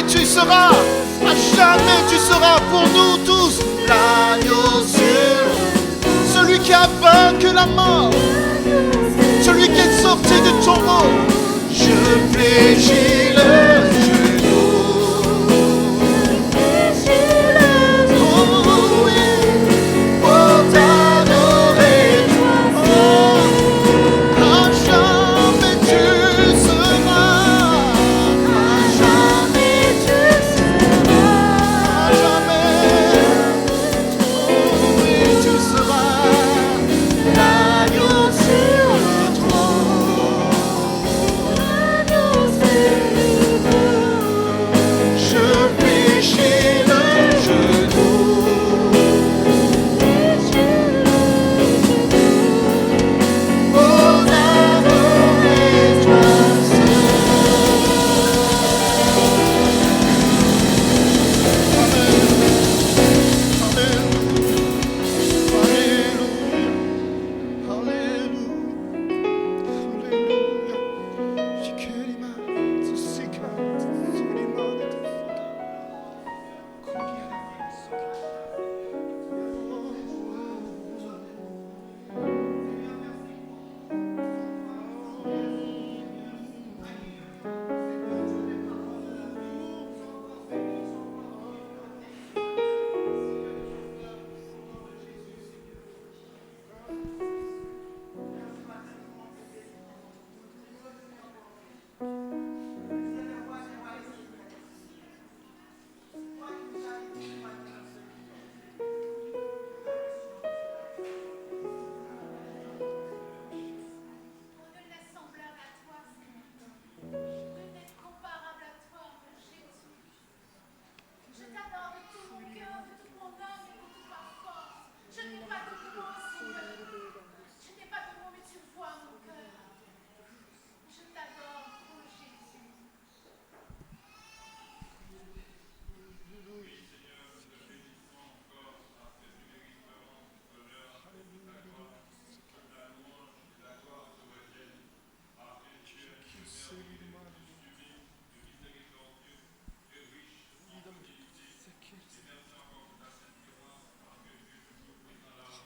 tu seras, à jamais tu seras pour nous tous l'agneau sur, celui qui a vaincu la mort, celui qui est sorti du tombeau. Je fléchis le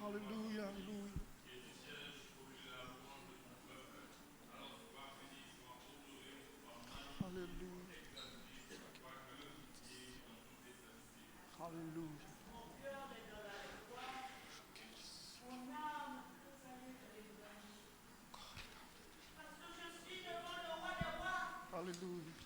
Alléluia, alléluia. Alléluia. Alléluia. Alléluia.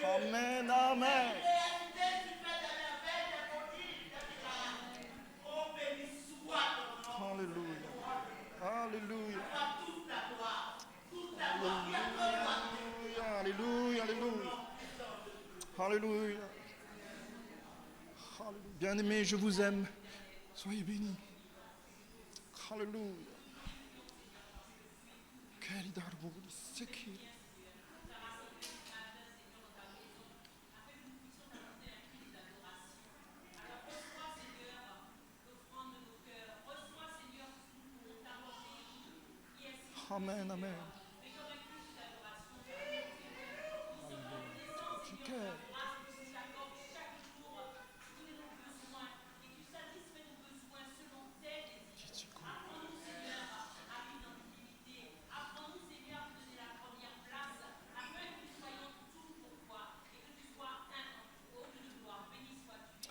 Amen, amen. Alléluia. Alléluia. Alléluia. Alléluia. Alléluia. Bien-aimés, je vous aime. Soyez bénis. Alléluia. Amen, amen.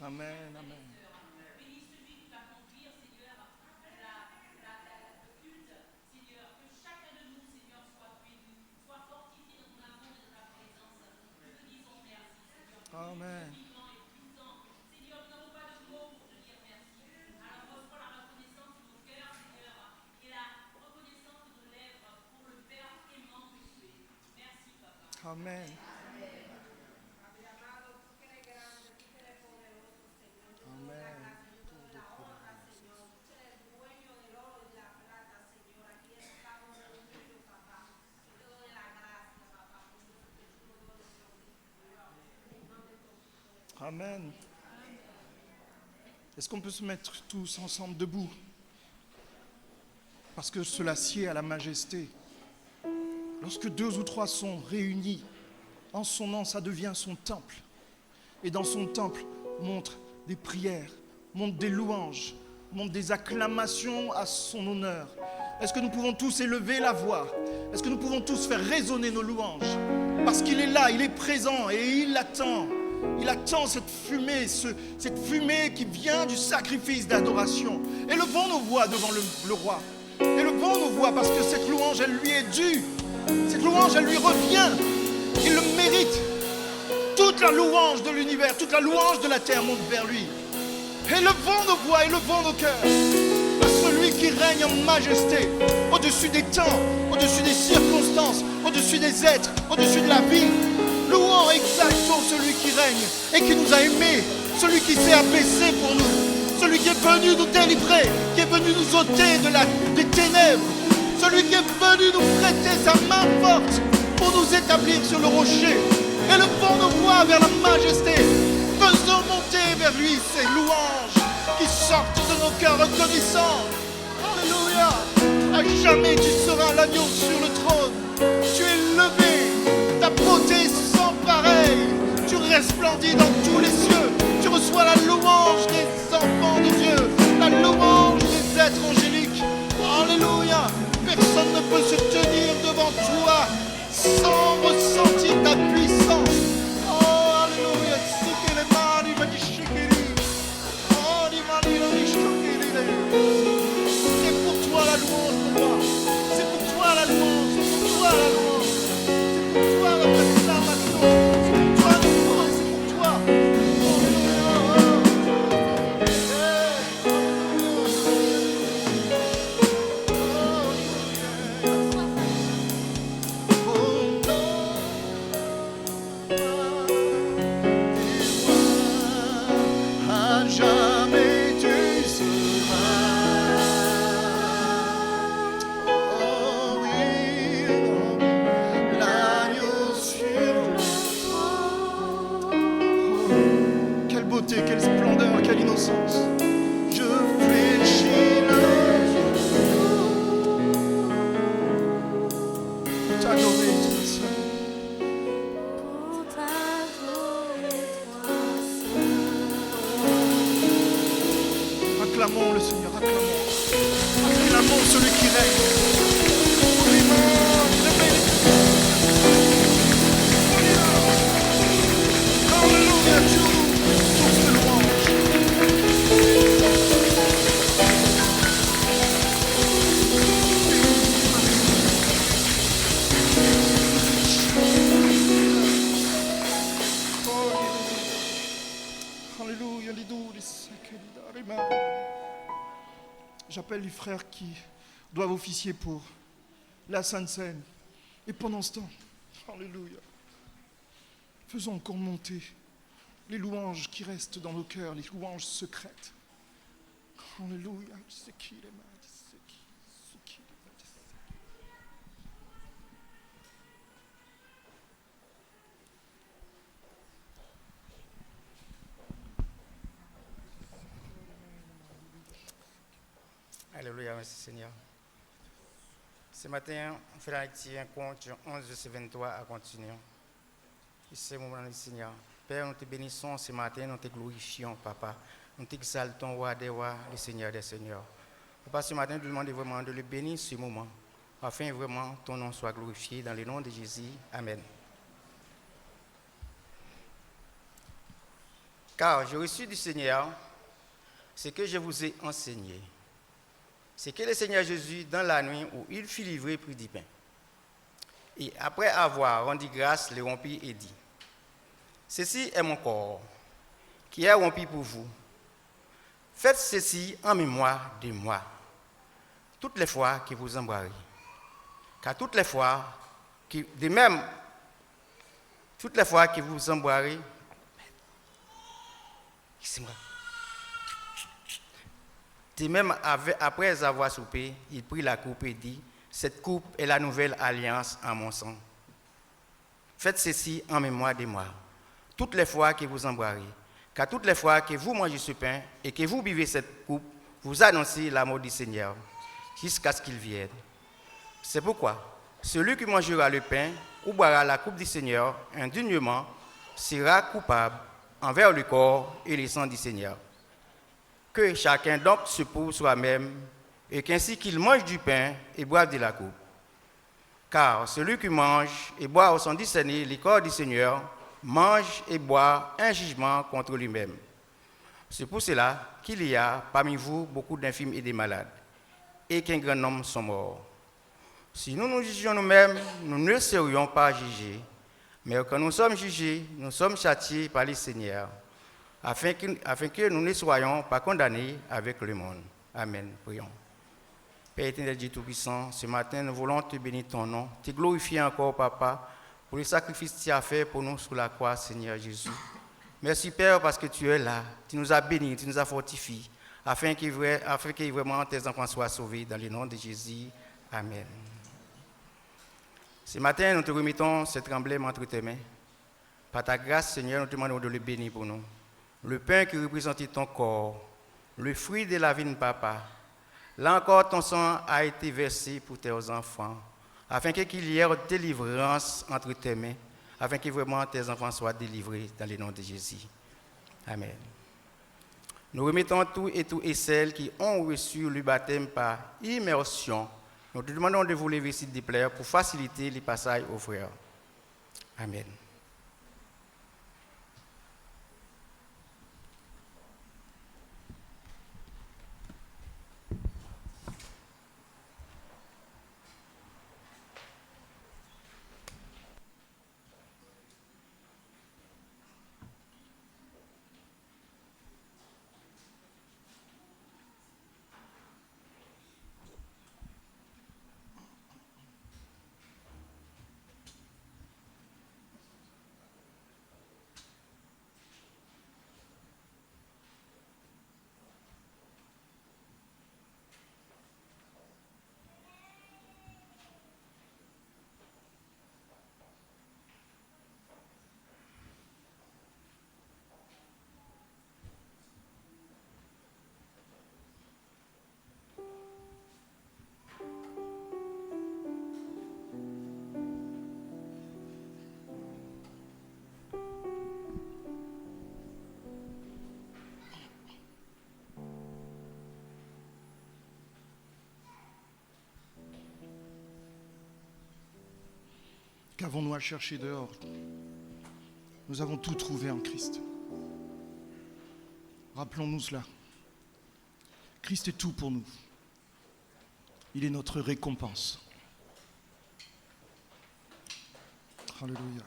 Amen, amen. Amen. Amen. Amen. Est-ce qu'on peut se mettre tous ensemble debout? Parce que cela sied à la majesté. Lorsque 2 ou 3 sont réunis en son nom, ça devient son temple. Et dans son temple, montre des prières, montre des louanges, montre des acclamations à son honneur. Est-ce que nous pouvons tous élever la voix? Est-ce que nous pouvons tous faire résonner nos louanges? Parce qu'il est là, il est présent et il attend. Il attend cette fumée qui vient du sacrifice d'adoration. Élevons nos voix devant le roi. Élevons nos voix parce que cette louange, elle lui est due. Cette louange, elle lui revient. Il le mérite. Toute la louange de l'univers, toute la louange de la terre monte vers lui. Élevons nos voix, élevons nos cœurs à celui qui règne en majesté, au-dessus des temps, au-dessus des circonstances, au-dessus des êtres, au-dessus de la vie. Louons, exaltons celui qui règne et qui nous a aimés, celui qui s'est abaissé pour nous, celui qui est venu nous délivrer, qui est venu nous ôter des ténèbres, celui qui est venu nous prêter sa main forte pour nous établir sur le rocher. Élevons nos voix vers la majesté, faisons monter vers lui ces louanges qui sortent de nos cœurs reconnaissants. Alléluia! À jamais tu seras l'agneau sur le trône. Tu es levé, ta beauté sans pareil. Tu resplendis dans tous les cieux. Tu reçois la louange des enfants de Dieu, la louange des êtres angéliques. Alléluia! Personne ne peut se tenir devant toi sans ressentir ta puissance. Oh, alléluia! C'est pour toi la louange, mon roi. C'est pour toi la louange. C'est pour toi la louange. C'est pour toi la proclamation. C'est pour toi le roi. C'est pour toi. À jamais tu seras. Oh oui, l'agneau sur le trône. Quelle beauté, quelle splendeur, quelle innocence. Je fléchis l'œil pour t'adorer, toi seul. Acclamons le Seigneur, acclamons. Acclamons celui qui règne. Pour l'immense de bénédiction. Alléluia, source de louange. Alléluia, j'appelle les frères qui doivent officier pour la Sainte Seine. Et pendant ce temps, alléluia, faisons encore monter les louanges qui restent dans nos cœurs, les louanges secrètes. Alléluia. Alléluia, merci Seigneur. Ce matin, on fait la lecture, un compte 11, verset 23 à continuer. Et c'est le moment, Seigneur. Père, nous te bénissons ce matin, nous te glorifions, Papa. Nous t'exaltons, roi des rois, le Seigneur des seigneurs. Papa, ce matin, nous te demandons vraiment de le bénir ce moment, afin vraiment ton nom soit glorifié dans le nom de Jésus. Amen. Car j'ai reçu du Seigneur ce que je vous ai enseigné. C'est que le Seigneur Jésus, dans la nuit où il fut livré, prit du pain. Et après avoir rendu grâce, le rompit et dit, « Ceci est mon corps, qui est rompu pour vous. Faites ceci en mémoire de moi, toutes les fois que vous en boirez. Car toutes les fois que vous en boirez, Et même après avoir soupé, il prit la coupe et dit, « Cette coupe est la nouvelle alliance en mon sang. Faites ceci en mémoire de moi, toutes les fois que vous en boirez. Car toutes les fois que vous mangez ce pain et que vous buvez cette coupe, vous annoncez la mort du Seigneur, jusqu'à ce qu'il vienne. C'est pourquoi, celui qui mangera le pain ou boira la coupe du Seigneur indignement sera coupable envers le corps et le sang du Seigneur. Que chacun donc se prouve soi-même, et qu'ainsi qu'il mange du pain et boive de la coupe. Car celui qui mange et boit sans discerner le corps du Seigneur, mange et boit un jugement contre lui-même. C'est pour cela qu'il y a parmi vous beaucoup d'infirmes et des malades, et qu'un grand nombre sont morts. Si nous nous jugions nous-mêmes, nous ne serions pas jugés. Mais quand nous sommes jugés, nous sommes châtiés par le Seigneur, afin que nous ne soyons pas condamnés avec le monde. Amen. Prions. Père éternel Dieu Tout-Puissant, ce matin, nous voulons te bénir ton nom, te glorifier encore, Papa, pour le sacrifice que tu as fait pour nous sur la croix, Seigneur Jésus. Merci, Père, parce que tu es là, tu nous as bénis, tu nous as fortifiés, afin que vraiment tes enfants soient sauvés dans le nom de Jésus. Amen. Ce matin, nous te remettons ce tremblement entre tes mains. Par ta grâce, Seigneur, nous te demandons de le bénir pour nous. Le pain qui représente ton corps, le fruit de la vigne, Papa. Là encore, ton sang a été versé pour tes enfants, afin qu'il y ait délivrance entre tes mains, afin que vraiment tes enfants soient délivrés dans le nom de Jésus. Amen. Nous remettons tous et celles qui ont reçu le baptême par immersion. Nous te demandons de vous lever, s'il te plaît, pour faciliter les passages aux frères. Amen. Qu'avons-nous à chercher dehors? Nous avons tout trouvé en Christ. Rappelons-nous cela. Christ est tout pour nous. Il est notre récompense. Alléluia.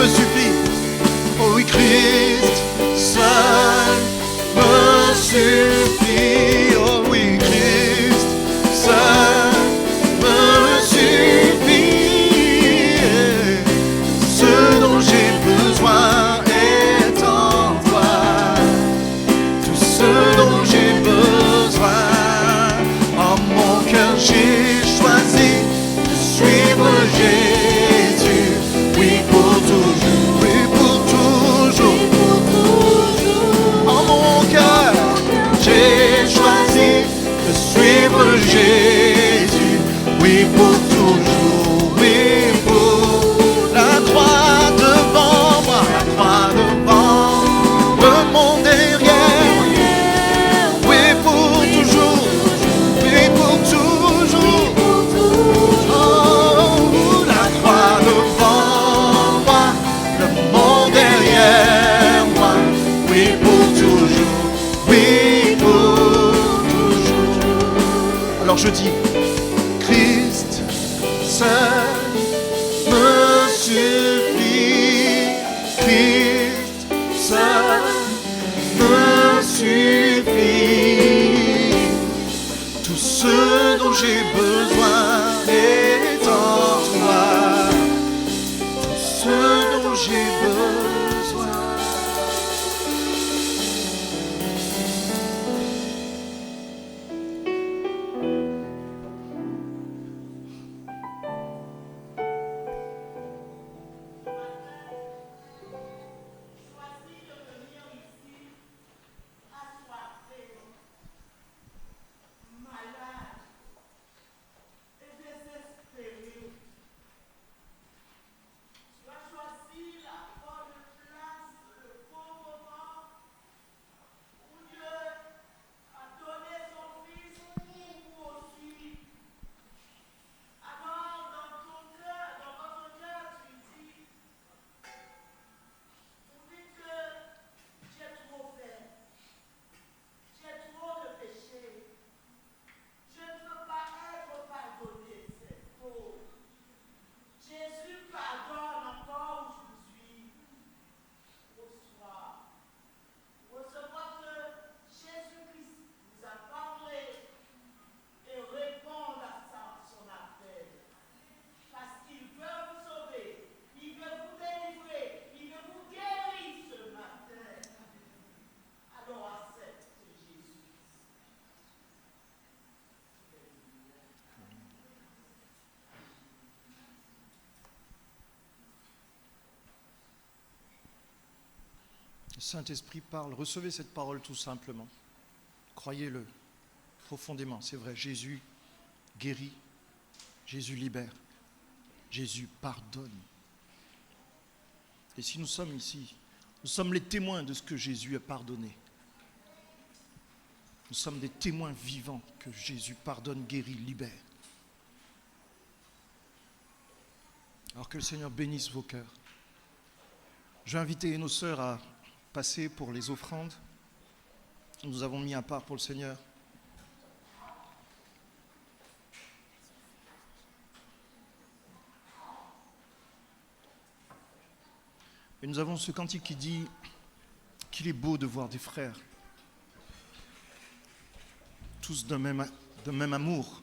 me suffit. Oh oui, Christ seul me suffit. Oh oui, Christ seul me suffit. Ce dont j'ai besoin est en toi. Tout ce dont j'ai besoin. En mon cœur j'ai choisi de suivre Jésus. Oui, pour toujours, oui, pour toujours. En mon cœur j'ai choisi de suivre Jésus. Oui, pour toujours, oui, pour la croix devant moi, la croix devant le monde derrière. Oui, pour toujours, oui, pour toujours. Oh, la croix devant moi, le monde derrière moi. Oui, pour toujours, oui, pour toujours. Alors je dis, Christ seul me suffit. Christ seul me suffit. Tout ce dont j'ai besoin est en toi. Tout ce dont j'ai besoin. Saint-Esprit parle, recevez cette parole tout simplement. Croyez-le profondément, c'est vrai. Jésus guérit, Jésus libère, Jésus pardonne. Et si nous sommes ici, nous sommes les témoins de ce que Jésus a pardonné. Nous sommes des témoins vivants que Jésus pardonne, guérit, libère. Alors que le Seigneur bénisse vos cœurs. Je vais inviter nos sœurs à passer pour les offrandes. Nous avons mis à part pour le Seigneur. Et nous avons ce cantique qui dit qu'il est beau de voir des frères, tous d'un même amour,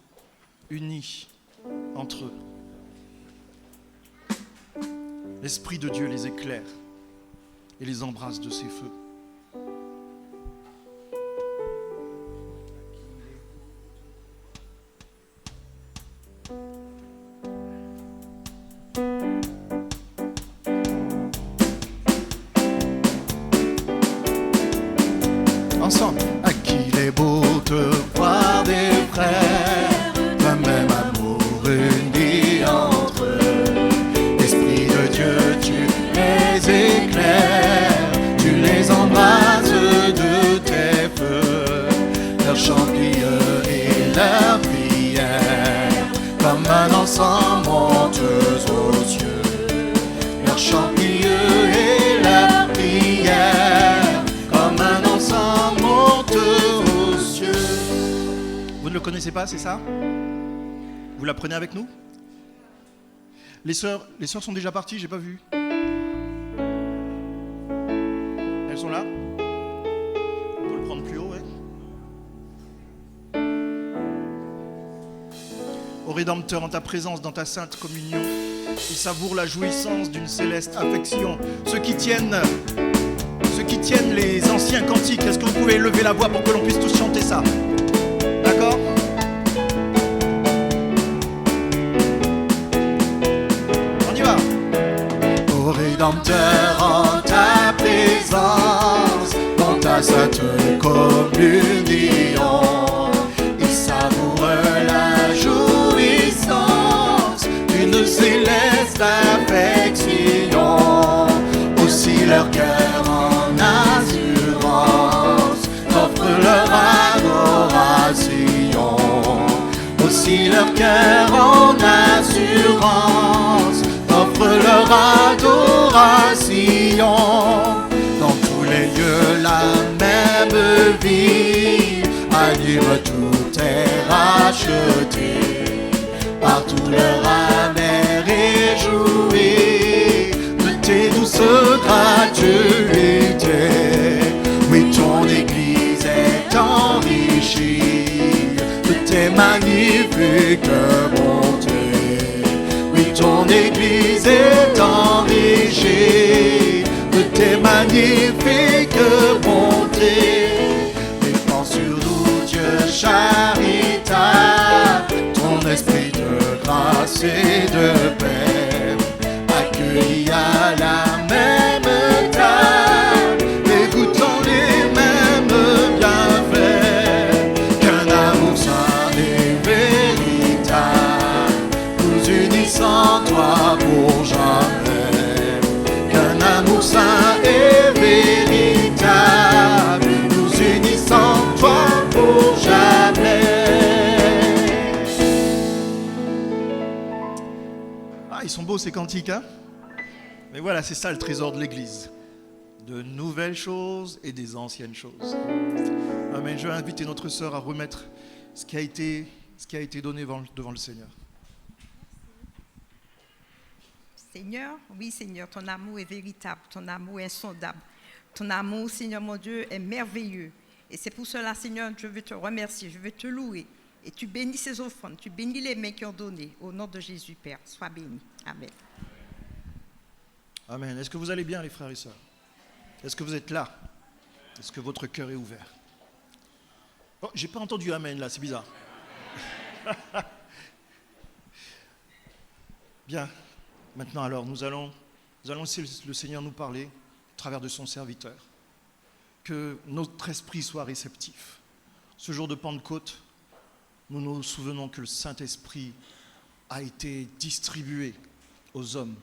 unis entre eux. L'Esprit de Dieu les éclaire et les embrasse de ses feux. Ensemble. À qu'il est beau te voir des frères, d'un même amour unis entre eux. Esprit de Dieu, tu les éclaires, tu les embrasses de tes feux. Leur chant pieux et leur prière, comme un encens monte aux cieux. Leur chant pieux et leur prière, comme un encens monte aux cieux. Vous ne le connaissez pas, c'est ça? Vous l'apprenez avec nous? Les sœurs sont déjà parties, j'ai pas vu. Rédempteur, en ta présence, dans ta sainte communion. Ils savourent la jouissance d'une céleste affection. Ceux qui tiennent les anciens cantiques, est-ce que vous pouvez lever la voix pour que l'on puisse tous chanter ça? D'accord? On y va. Ô Rédempteur, en ta présence, dans ta sainte communion, ils savourent la jouissance d'une céleste affection. Aussi leur cœur en assurance offre leur adoration. Aussi leur cœur en assurance offre leur adoration. Dans tous les lieux la même vie anime tout est racheté. Partout leur âme est réjouie de tes douces gratuités. Oui, ton Église est enrichie de tes magnifiques bontés. Oui, ton Église est enrichie de tes magnifiques bontés. Répand sur nous, Dieu charitable, ton esprit de grâce et de paix, accueillis à la même table, écoutant les mêmes bienfaits, qu'un amour saint et véritable nous unisse en toi pour jamais. Qu'un amour saint et véritable nous unisse en toi pour jamais. Ah, ils sont beaux ces cantiques, hein? Mais voilà, c'est ça le trésor de l'Église. De nouvelles choses et des anciennes choses. Amen. Je vais inviter notre sœur à remettre ce qui a été donné devant le Seigneur. Seigneur, oui Seigneur, ton amour est véritable, ton amour est insondable. Ton amour, Seigneur mon Dieu, est merveilleux. Et c'est pour cela, Seigneur, je veux te remercier, je veux te louer. Et tu bénis ces offrandes, tu bénis les mains qui ont donné. Au nom de Jésus, Père, sois béni. Amen. Amen. Est-ce que vous allez bien, les frères et sœurs? Est-ce que vous êtes là? Est-ce que votre cœur est ouvert? Oh, j'ai pas entendu amen là, c'est bizarre. Bien. Maintenant alors, nous allons laisser le Seigneur nous parler au travers de son serviteur. Que notre esprit soit réceptif. Ce jour de Pentecôte, nous nous souvenons que le Saint-Esprit a été distribué aux hommes.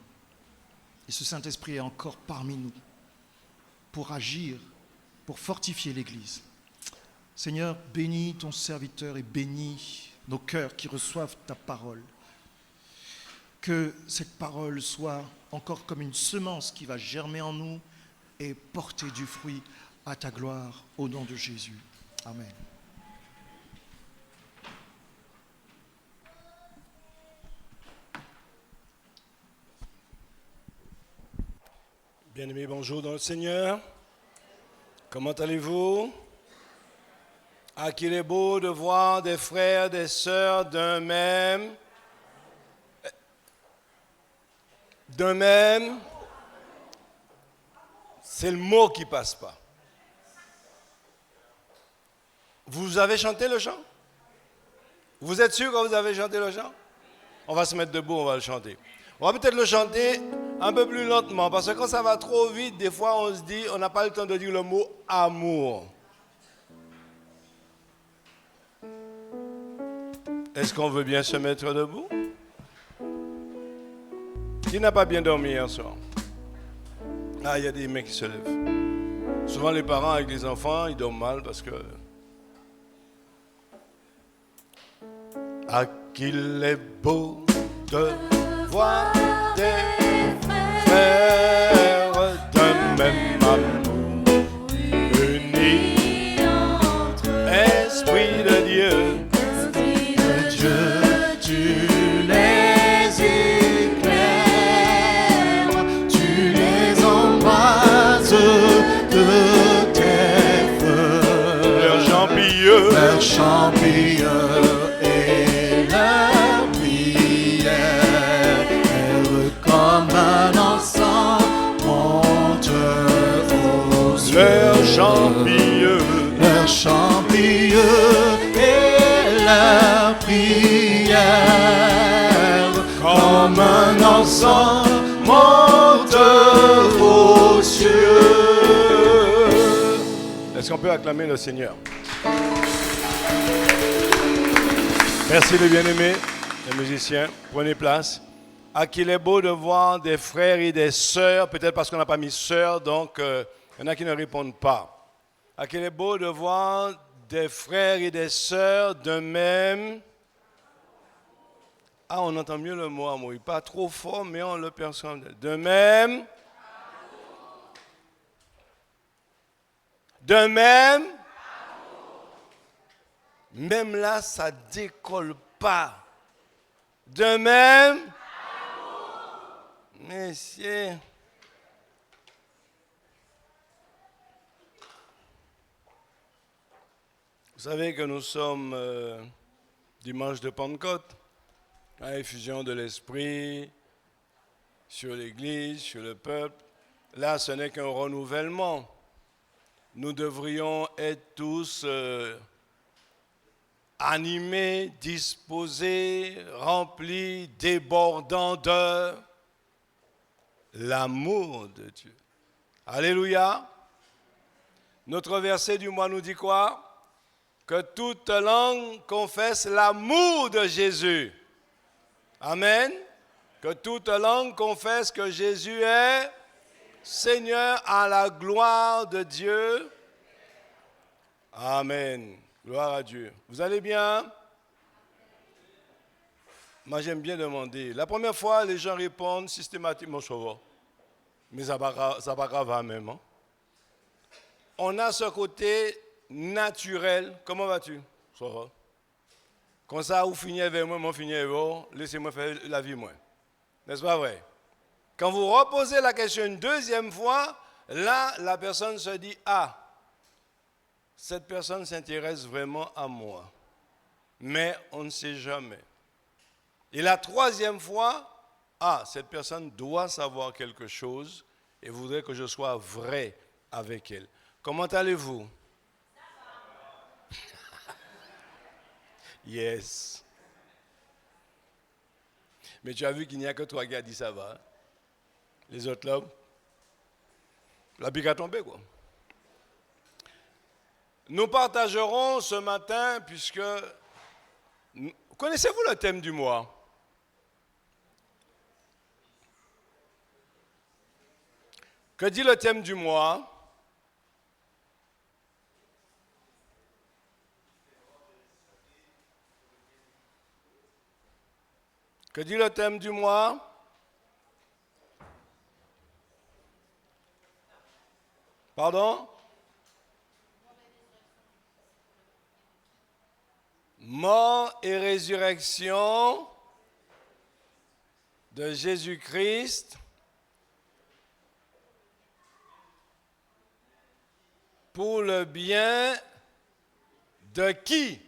Et ce Saint-Esprit est encore parmi nous pour agir, pour fortifier l'Église. Seigneur, bénis ton serviteur et bénis nos cœurs qui reçoivent ta parole. Que cette parole soit encore comme une semence qui va germer en nous et porter du fruit à ta gloire, au nom de Jésus. Amen. Bien-aimés, bonjour dans le Seigneur. Comment allez-vous? Ah, qu'il est beau de voir des frères, des sœurs d'un même. C'est le mot qui passe pas. Vous avez chanté le chant? Vous êtes sûr que vous avez chanté le chant? On va se mettre debout, on va le chanter. On va peut-être le chanter un peu plus lentement, parce que quand ça va trop vite, des fois on se dit, on n'a pas le temps de dire le mot amour. Est-ce qu'on veut bien se mettre debout? Qui n'a pas bien dormi hier soir? Ah, il y a des mains qui se lèvent. Souvent les parents avec les enfants, ils dorment mal parce que... Ah, qu'il est beau de voir des frères d'un même amour, unis entre Esprit de Dieu. Tu les éclaires, tu les embrases de tes feux. Leurs champilleux Et leur prière leurs chants pieux et leurs prières, comme un encens monte aux cieux. Est-ce qu'on peut acclamer le Seigneur? Merci les bien-aimés, les musiciens. Prenez place. Ah, qu'il est beau de voir des frères et des sœurs, peut-être parce qu'on n'a pas mis sœurs, donc il y en a qui ne répondent pas. Ah, qu'il est beau de voir des frères et des sœurs de même. Ah, on entend mieux le mot amour. Pas trop fort, mais on le perçoit. De même. De même. Même là, ça ne décolle pas. De même. Messieurs. Vous savez que nous sommes dimanche de Pentecôte, à l'effusion de l'Esprit sur l'Église, sur le peuple. Là, ce n'est qu'un renouvellement. Nous devrions être tous animés, disposés, remplis, débordants de l'amour de Dieu. Alléluia. Notre verset du mois nous dit quoi? Que toute langue confesse l'amour de Jésus. Amen. Que toute langue confesse que Jésus est Seigneur à la gloire de Dieu. Amen. Gloire à Dieu. Vous allez bien? Moi, j'aime bien demander. La première fois, les gens répondent systématiquement, ça va. Mais ça va grave même. Hein? On a ce côté naturel. Comment vas-tu? Ça va. Quand ça, vous finissez avec moi, moi finis avec vous, laissez-moi faire la vie, moi. N'est-ce pas vrai? Quand vous reposez la question une deuxième fois, là, la personne se dit, ah, cette personne s'intéresse vraiment à moi. Mais on ne sait jamais. Et la troisième fois, ah, cette personne doit savoir quelque chose et voudrait que je sois vrai avec elle. Comment allez-vous? Yes. Mais tu as vu qu'il n'y a que toi qui as dit ça va. Hein? Les autres là, la pique a tombé quoi. Nous partagerons ce matin, puisque... Connaissez-vous le thème du mois? Que dit le thème du mois? Que dit le thème du mois? Pardon? Mort et résurrection de Jésus-Christ pour le bien de qui?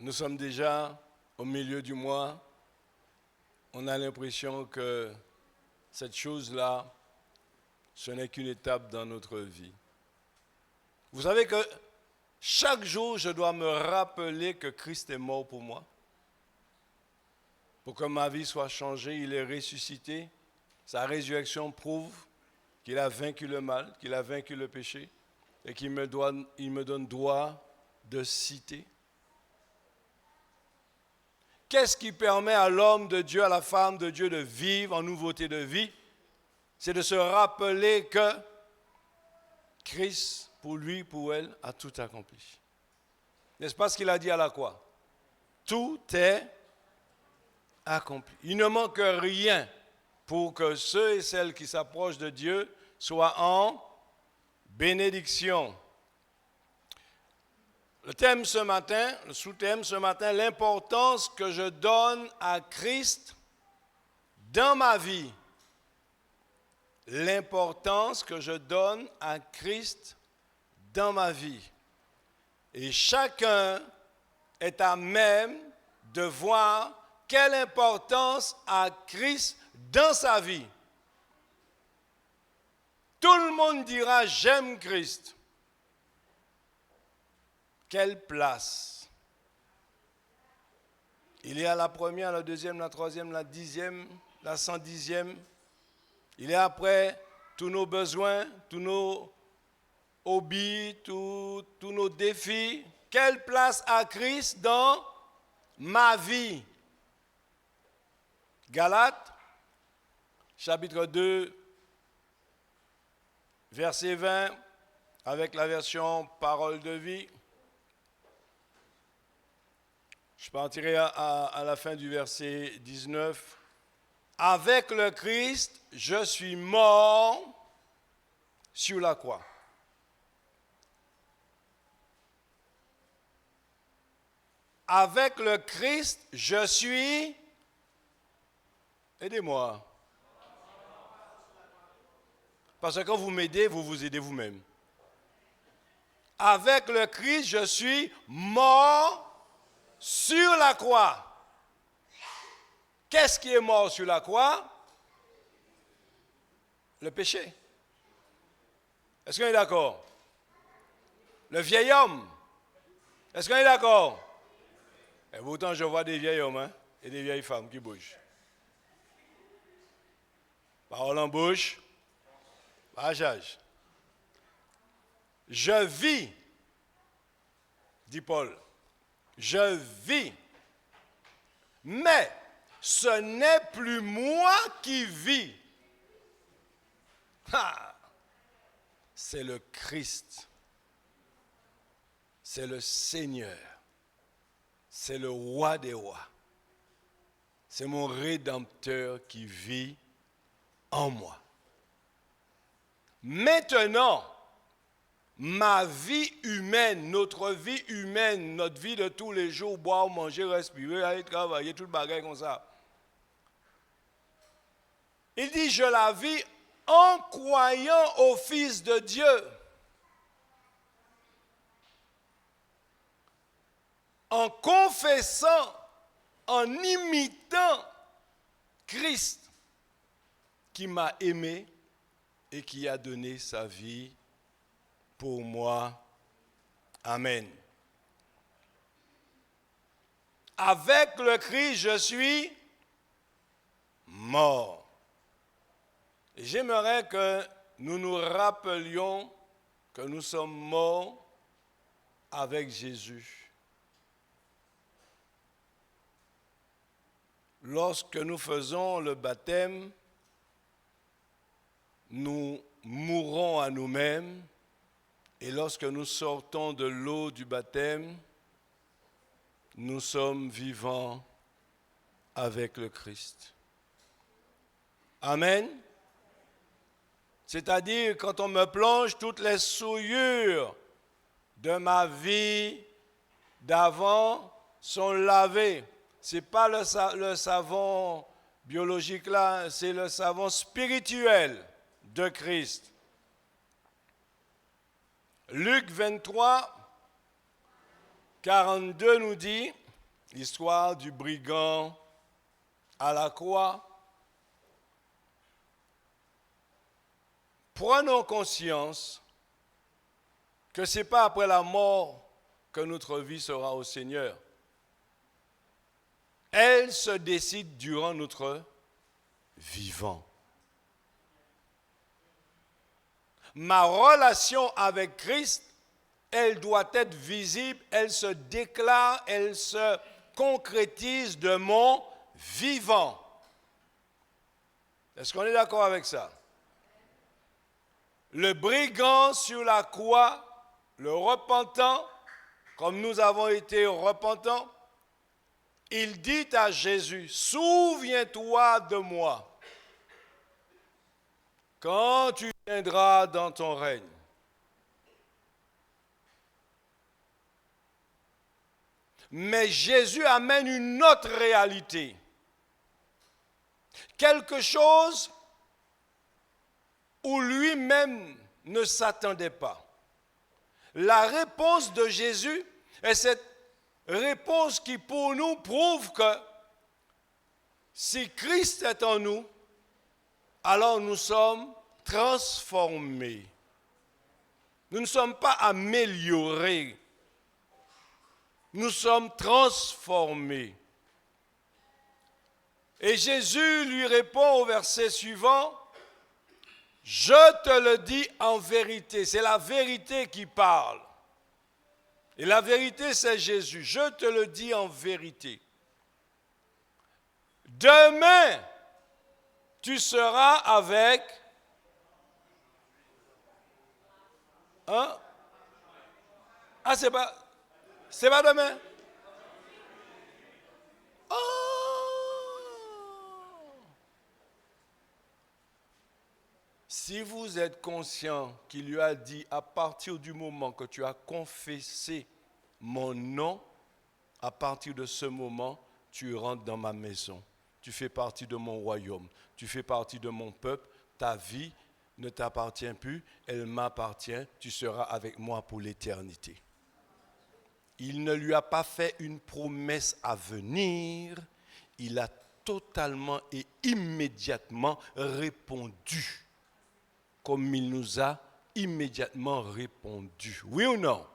Nous sommes déjà au milieu du mois. On a l'impression que cette chose-là, ce n'est qu'une étape dans notre vie. Vous savez que chaque jour, je dois me rappeler que Christ est mort pour moi. Pour que ma vie soit changée, il est ressuscité. Sa résurrection prouve qu'il a vaincu le mal, qu'il a vaincu le péché et qu'il me donne droit de citer. Qu'est-ce qui permet à l'homme de Dieu, à la femme de Dieu de vivre en nouveauté de vie? C'est de se rappeler que Christ, pour lui, pour elle, a tout accompli. N'est-ce pas ce qu'il a dit à la croix? Tout est accompli. Il ne manque rien pour que ceux et celles qui s'approchent de Dieu soient en bénédiction. Le thème ce matin, le sous-thème ce matin, l'importance que je donne à Christ dans ma vie. L'importance que je donne à Christ dans ma vie. Et chacun est à même de voir quelle importance a Christ dans sa vie. tout le monde dira j'aime Christ, quelle place? Il est à la première, la deuxième, la troisième, la 10e, la 110e. Il est après tous nos besoins, tous nos hobbies, tous nos défis. Quelle place a Christ dans ma vie? Galates, chapitre 2, verset 20, avec la version Parole de vie. Je partirai à la fin du verset 19. Avec le Christ, je suis mort sur la croix. Avec le Christ, je suis... Aidez-moi. Parce que quand vous m'aidez, vous vous aidez vous-même. Avec le Christ, je suis mort sur la croix. Qu'est-ce qui est mort sur la croix? Le péché. Est-ce qu'on est d'accord? Le vieil homme. Est-ce qu'on est d'accord? Et pourtant, je vois des vieils hommes et des vieilles femmes qui bougent. Parole en bouche. Âge. Je vis, dit Paul. Je vis. Mais ce n'est plus moi qui vis. C'est le Christ. C'est le Seigneur. C'est le roi des rois. C'est mon Rédempteur qui vit en moi. Maintenant, ma vie humaine, notre vie humaine, notre vie de tous les jours, boire, manger, respirer, aller travailler, tout le bagage comme ça. Il dit, je la vis en croyant au Fils de Dieu. En confessant, en imitant Christ qui m'a aimé et qui a donné sa vie pour moi. Amen. Avec le Christ, je suis mort. Et j'aimerais que nous nous rappelions que nous sommes morts avec Jésus. Lorsque nous faisons le baptême, nous mourons à nous-mêmes. Et lorsque nous sortons de l'eau du baptême, nous sommes vivants avec le Christ. Amen. C'est-à-dire, quand on me plonge, toutes les souillures de ma vie d'avant sont lavées. Ce n'est pas le savon biologique là, c'est le savon spirituel de Christ. Luc 23, 42 nous dit l'histoire du brigand à la croix. Prenons conscience que ce n'est pas après la mort que notre vie sera au Seigneur. Elle se décide durant notre vivant. Ma relation avec Christ, elle doit être visible, elle se déclare, elle se concrétise de mon vivant. Est-ce qu'on est d'accord avec ça? Le brigand sur la croix, le repentant, comme nous avons été repentants, il dit à Jésus, souviens-toi de moi quand tu viendras dans ton règne. Mais Jésus amène une autre réalité. Quelque chose où lui-même ne s'attendait pas. La réponse de Jésus est cette réponse qui pour nous prouve que si Christ est en nous, alors nous sommes transformés. Nous ne sommes pas améliorés. Nous sommes transformés. Et Jésus lui répond au verset suivant, « Je te le dis en vérité. » C'est la vérité qui parle. Et la vérité, c'est Jésus. Je te le dis en vérité. Demain, tu seras avec... Hein? Ah, c'est pas demain? Oh! Si vous êtes conscient qu'il lui a dit, à partir du moment que tu as confessé mon nom, à partir de ce moment, tu rentres dans ma maison. Tu fais partie de mon royaume. Tu fais partie de mon peuple. Ta vie ne t'appartient plus, elle m'appartient. Tu seras avec moi pour l'éternité. Il ne lui a pas fait une promesse à venir. Il a totalement et immédiatement répondu, comme il nous a immédiatement répondu. Oui ou non?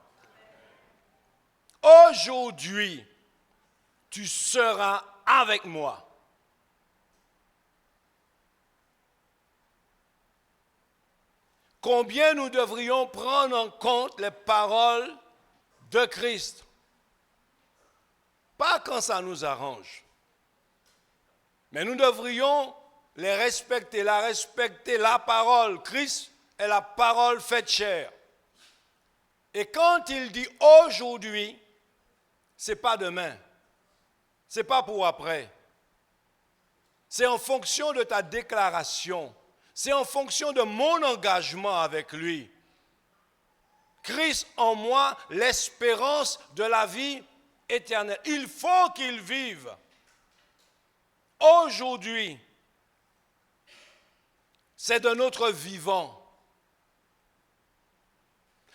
Aujourd'hui, tu seras avec moi. Combien nous devrions prendre en compte les paroles de Christ? Pas quand ça nous arrange. Mais nous devrions les respecter, la parole. Christ est la parole faite chair. Et quand il dit aujourd'hui, ce n'est pas demain. Ce n'est pas pour après. C'est en fonction de ta déclaration. C'est en fonction de mon engagement avec lui. Christ en moi, l'espérance de la vie éternelle. Il faut qu'il vive. Aujourd'hui, c'est de notre vivant.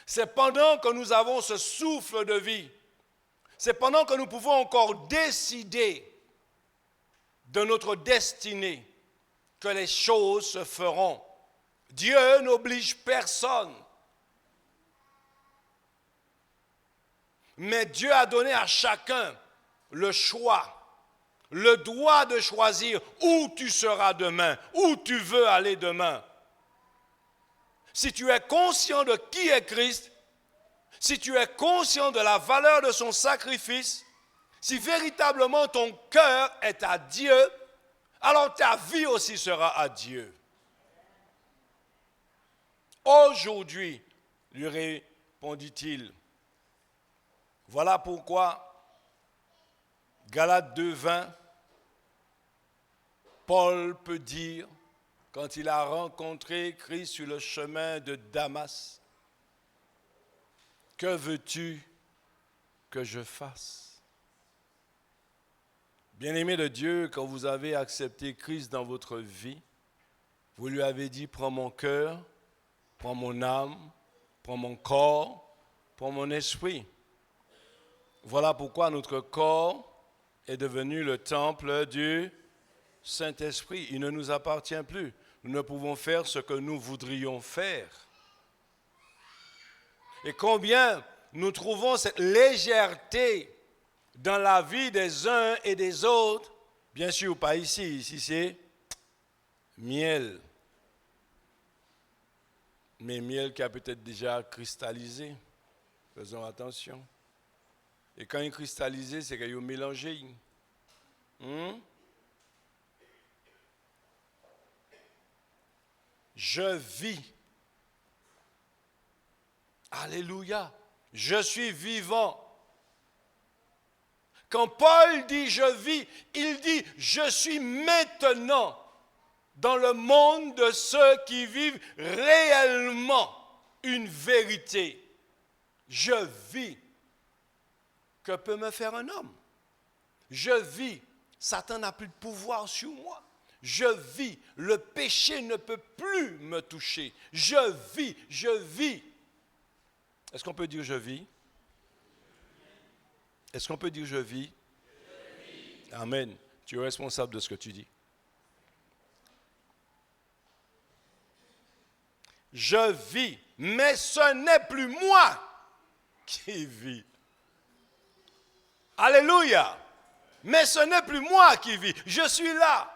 C'est pendant que nous avons ce souffle de vie. C'est pendant que nous pouvons encore décider de notre destinée que les choses se feront. Dieu n'oblige personne. Mais Dieu a donné à chacun le choix, le droit de choisir où tu seras demain, où tu veux aller demain. Si tu es conscient de qui est Christ, si tu es conscient de la valeur de son sacrifice, si véritablement ton cœur est à Dieu, alors ta vie aussi sera à Dieu. Aujourd'hui, lui répondit-il, voilà pourquoi, Galates 2:20, Paul peut dire, quand il a rencontré Christ sur le chemin de Damas, que veux-tu que je fasse? Bien-aimés de Dieu, quand vous avez accepté Christ dans votre vie, vous lui avez dit, prends mon cœur, prends mon âme, prends mon corps, prends mon esprit. Voilà pourquoi notre corps est devenu le temple du Saint-Esprit. Il ne nous appartient plus. Nous ne pouvons faire ce que nous voudrions faire. Et combien nous trouvons cette légèreté dans la vie des uns et des autres. Bien sûr, pas ici. Ici, c'est miel. Mais miel qui a peut-être déjà cristallisé. Faisons attention. Et quand il est cristallisé, c'est qu'il est mélangé. Je vis. Alléluia. Je suis vivant. Quand Paul dit je vis, il dit je suis maintenant dans le monde de ceux qui vivent réellement une vérité. Je vis. Que peut me faire un homme? Je vis. Satan n'a plus de pouvoir sur moi. Je vis. Le péché ne peut plus me toucher. Je vis. Je vis. Est-ce qu'on peut dire je vis? Est-ce qu'on peut dire je vis? Amen. Tu es responsable de ce que tu dis. je vis, mais ce n'est plus moi qui vis. Alléluia. Mais ce n'est plus moi qui vis, je suis là.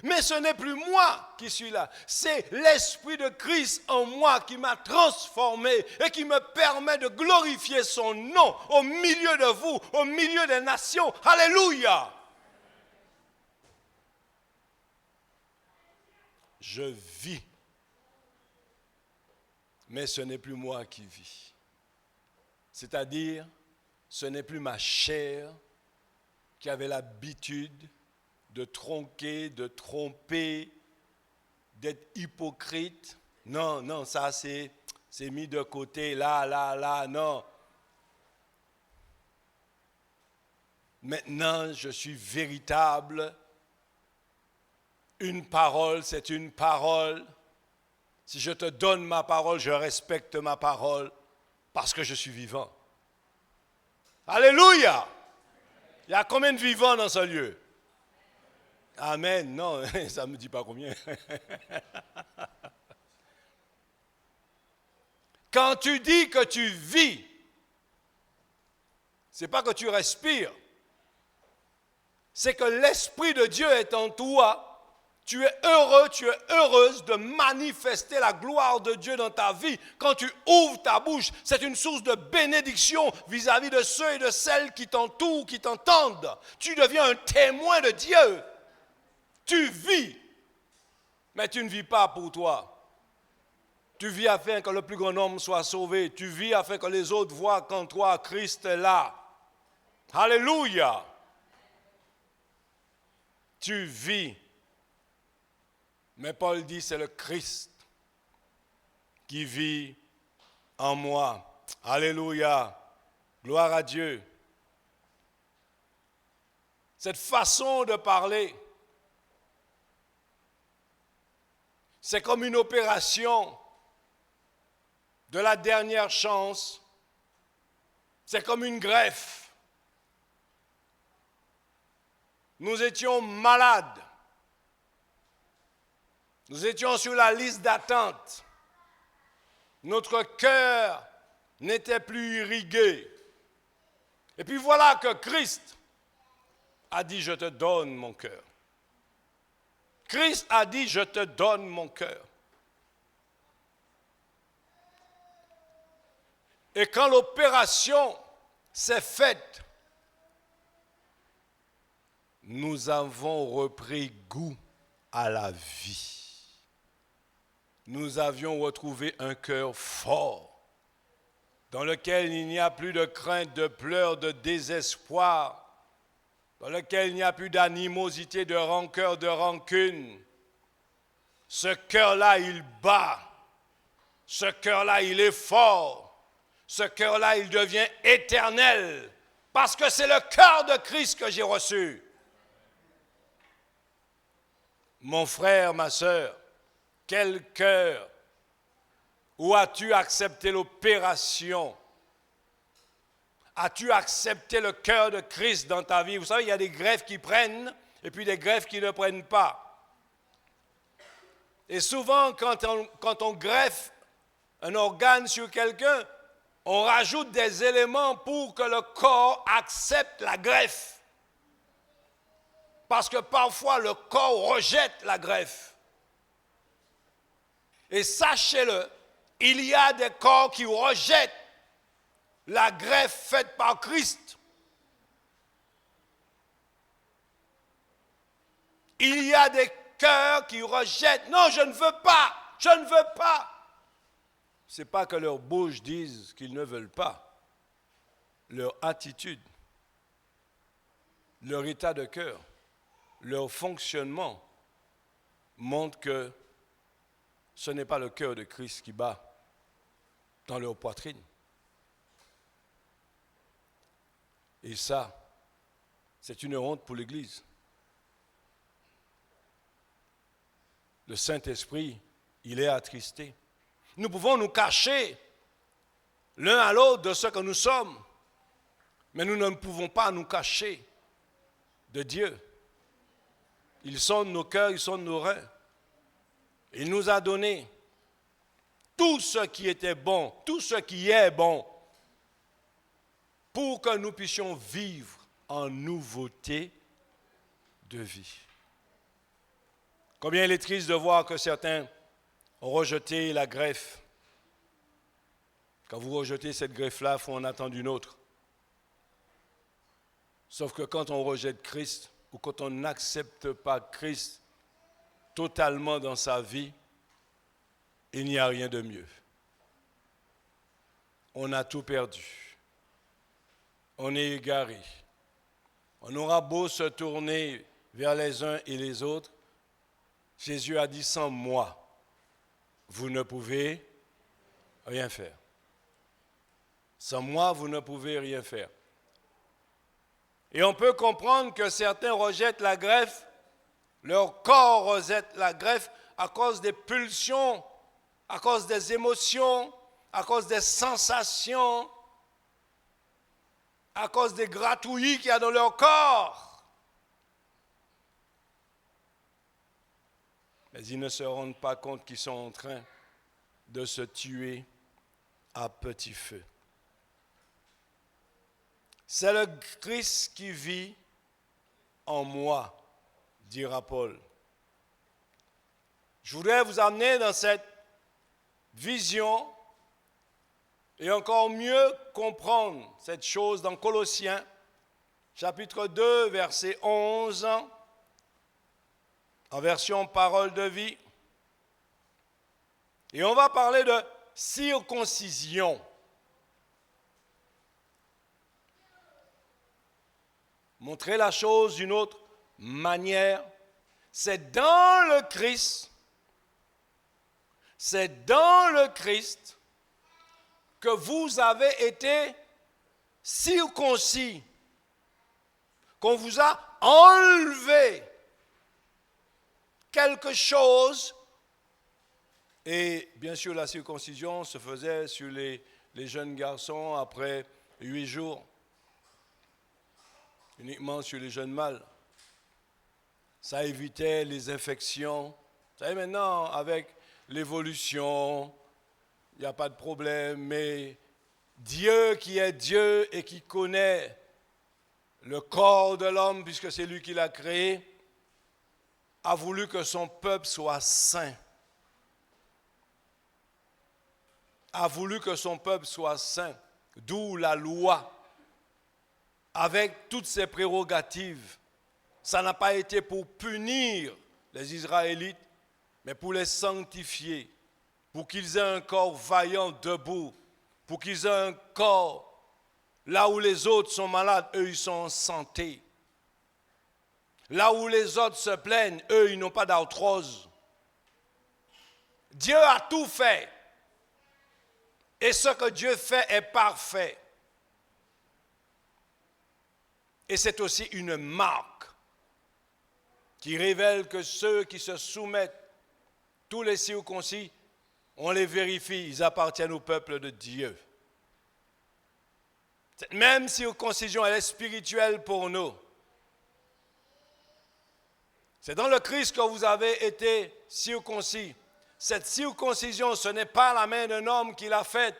Mais ce n'est plus moi qui suis là. C'est l'Esprit de Christ en moi qui m'a transformé et qui me permet de glorifier son nom au milieu de vous, au milieu des nations. Alléluia. Je vis. Mais ce n'est plus moi qui vis. C'est-à-dire, ce n'est plus ma chair qui avait l'habitude de tronquer, de tromper, d'être hypocrite. Non, non, ça c'est mis de côté, là, non. Maintenant, je suis véritable. Une parole, c'est une parole. Si je te donne ma parole, je respecte ma parole parce que je suis vivant. Alléluia! Il y a combien de vivants dans ce lieu? Amen. Non, ça ne me dit pas combien. Quand tu dis que tu vis, ce n'est pas que tu respires. C'est que l'Esprit de Dieu est en toi. Tu es heureux, tu es heureuse de manifester la gloire de Dieu dans ta vie. Quand tu ouvres ta bouche, c'est une source de bénédiction vis-à-vis de ceux et de celles qui t'entourent, qui t'entendent. Tu deviens un témoin de Dieu. Tu vis, mais tu ne vis pas pour toi. Tu vis afin que le plus grand nombre soit sauvé. Tu vis afin que les autres voient qu'en toi, Christ est là. Alléluia. Tu vis. Mais Paul dit, c'est le Christ qui vit en moi. Alléluia. Gloire à Dieu. Cette façon de parler, c'est comme une opération de la dernière chance. C'est comme une greffe. Nous étions malades. Nous étions sur la liste d'attente. Notre cœur n'était plus irrigué. Et puis voilà que Christ a dit, je te donne mon cœur. Christ a dit, je te donne mon cœur. Et quand l'opération s'est faite, nous avons repris goût à la vie. Nous avions retrouvé un cœur fort, dans lequel il n'y a plus de crainte, de pleurs, de désespoir, dans lequel il n'y a plus d'animosité, de rancœur, de rancune. Ce cœur-là, il bat. Ce cœur-là, il est fort. Ce cœur-là, il devient éternel, parce que c'est le cœur de Christ que j'ai reçu. Mon frère, ma sœur, quel cœur! Où as-tu accepté l'opération? As-tu accepté le cœur de Christ dans ta vie? Vous savez, il y a des greffes qui prennent et puis des greffes qui ne prennent pas. Et souvent, quand on greffe un organe sur quelqu'un, on rajoute des éléments pour que le corps accepte la greffe. Parce que parfois, le corps rejette la greffe. Et sachez-le, il y a des corps qui rejettent la greffe faite par Christ. Il y a des cœurs qui rejettent. Non, je ne veux pas, je ne veux pas. Ce n'est pas que leur bouche dise qu'ils ne veulent pas. Leur attitude, leur état de cœur, leur fonctionnement montrent que ce n'est pas le cœur de Christ qui bat dans leur poitrine. Et ça, c'est une honte pour l'Église. Le Saint-Esprit, il est attristé. Nous pouvons nous cacher l'un à l'autre de ce que nous sommes, mais nous ne pouvons pas nous cacher de Dieu. Il sonde nos cœurs, il sonde nos reins. Il nous a donné tout ce qui était bon, tout ce qui est bon, pour que nous puissions vivre en nouveauté de vie. Combien il est triste de voir que certains ont rejeté la greffe. Quand vous rejetez cette greffe-là, il faut en attendre une autre. Sauf que quand on rejette Christ, ou quand on n'accepte pas Christ totalement dans sa vie, il n'y a rien de mieux. On a tout perdu. On est égaré. On aura beau se tourner vers les uns et les autres. Jésus a dit, sans moi, vous ne pouvez rien faire. Sans moi, vous ne pouvez rien faire. Et on peut comprendre que certains rejettent la greffe, leur corps rejette la greffe à cause des pulsions, à cause des émotions, à cause des sensations, à cause des gratouillis qu'il y a dans leur corps. Mais ils ne se rendent pas compte qu'ils sont en train de se tuer à petit feu. C'est le Christ qui vit en moi, dira Paul. Je voudrais vous amener dans cette vision et encore mieux comprendre cette chose dans Colossiens, chapitre 2, verset 11, en version parole de vie. Et on va parler de circoncision. Montrer la chose d'une autre manière, c'est dans le Christ que vous avez été circoncis, qu'on vous a enlevé quelque chose. Et bien sûr, la circoncision se faisait sur les jeunes garçons après 8 jours. Uniquement sur les jeunes mâles. Ça évitait les infections. Vous savez, maintenant, avec l'évolution, il n'y a pas de problème, mais Dieu qui est Dieu et qui connaît le corps de l'homme, puisque c'est lui qui l'a créé, a voulu que son peuple soit saint. A voulu que son peuple soit saint, d'où la loi. Avec toutes ses prérogatives, ça n'a pas été pour punir les Israélites, mais pour les sanctifier, pour qu'ils aient un corps vaillant debout, pour qu'ils aient un corps, là où les autres sont malades, eux ils sont en santé. Là où les autres se plaignent, eux ils n'ont pas d'arthrose. Dieu a tout fait. Et ce que Dieu fait est parfait. Et c'est aussi une marque qui révèle que ceux qui se soumettent, tous les circoncis, on les vérifie, ils appartiennent au peuple de Dieu. Cette même circoncision, elle est spirituelle pour nous. C'est dans le Christ que vous avez été circoncis. Cette circoncision, ce n'est pas la main d'un homme qui l'a faite,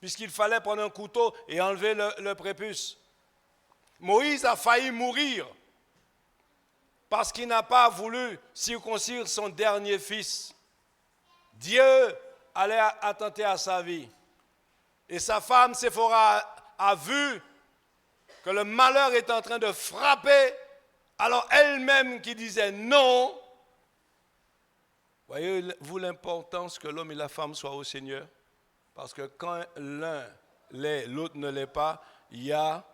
puisqu'il fallait prendre un couteau et enlever le prépuce. Moïse a failli mourir parce qu'il n'a pas voulu circoncire son dernier fils. Dieu allait attenter à sa vie. Et sa femme, Séphora, a vu que le malheur est en train de frapper. Alors elle-même qui disait non. Voyez-vous l'importance que l'homme et la femme soient au Seigneur? Parce que quand l'un l'est, l'autre ne l'est pas, il y a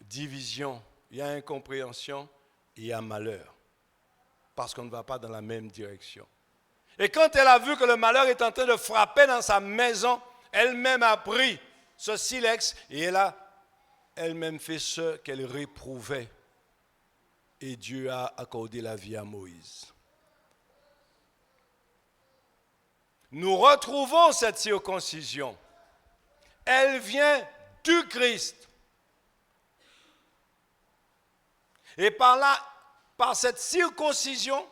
division, il y a incompréhension, il y a malheur. Parce qu'on ne va pas dans la même direction. Et quand elle a vu que le malheur est en train de frapper dans sa maison, elle-même a pris ce silex et elle a elle-même fait ce qu'elle réprouvait. Et Dieu a accordé la vie à Moïse. Nous retrouvons cette circoncision. Elle vient du Christ. Et par cette circoncision,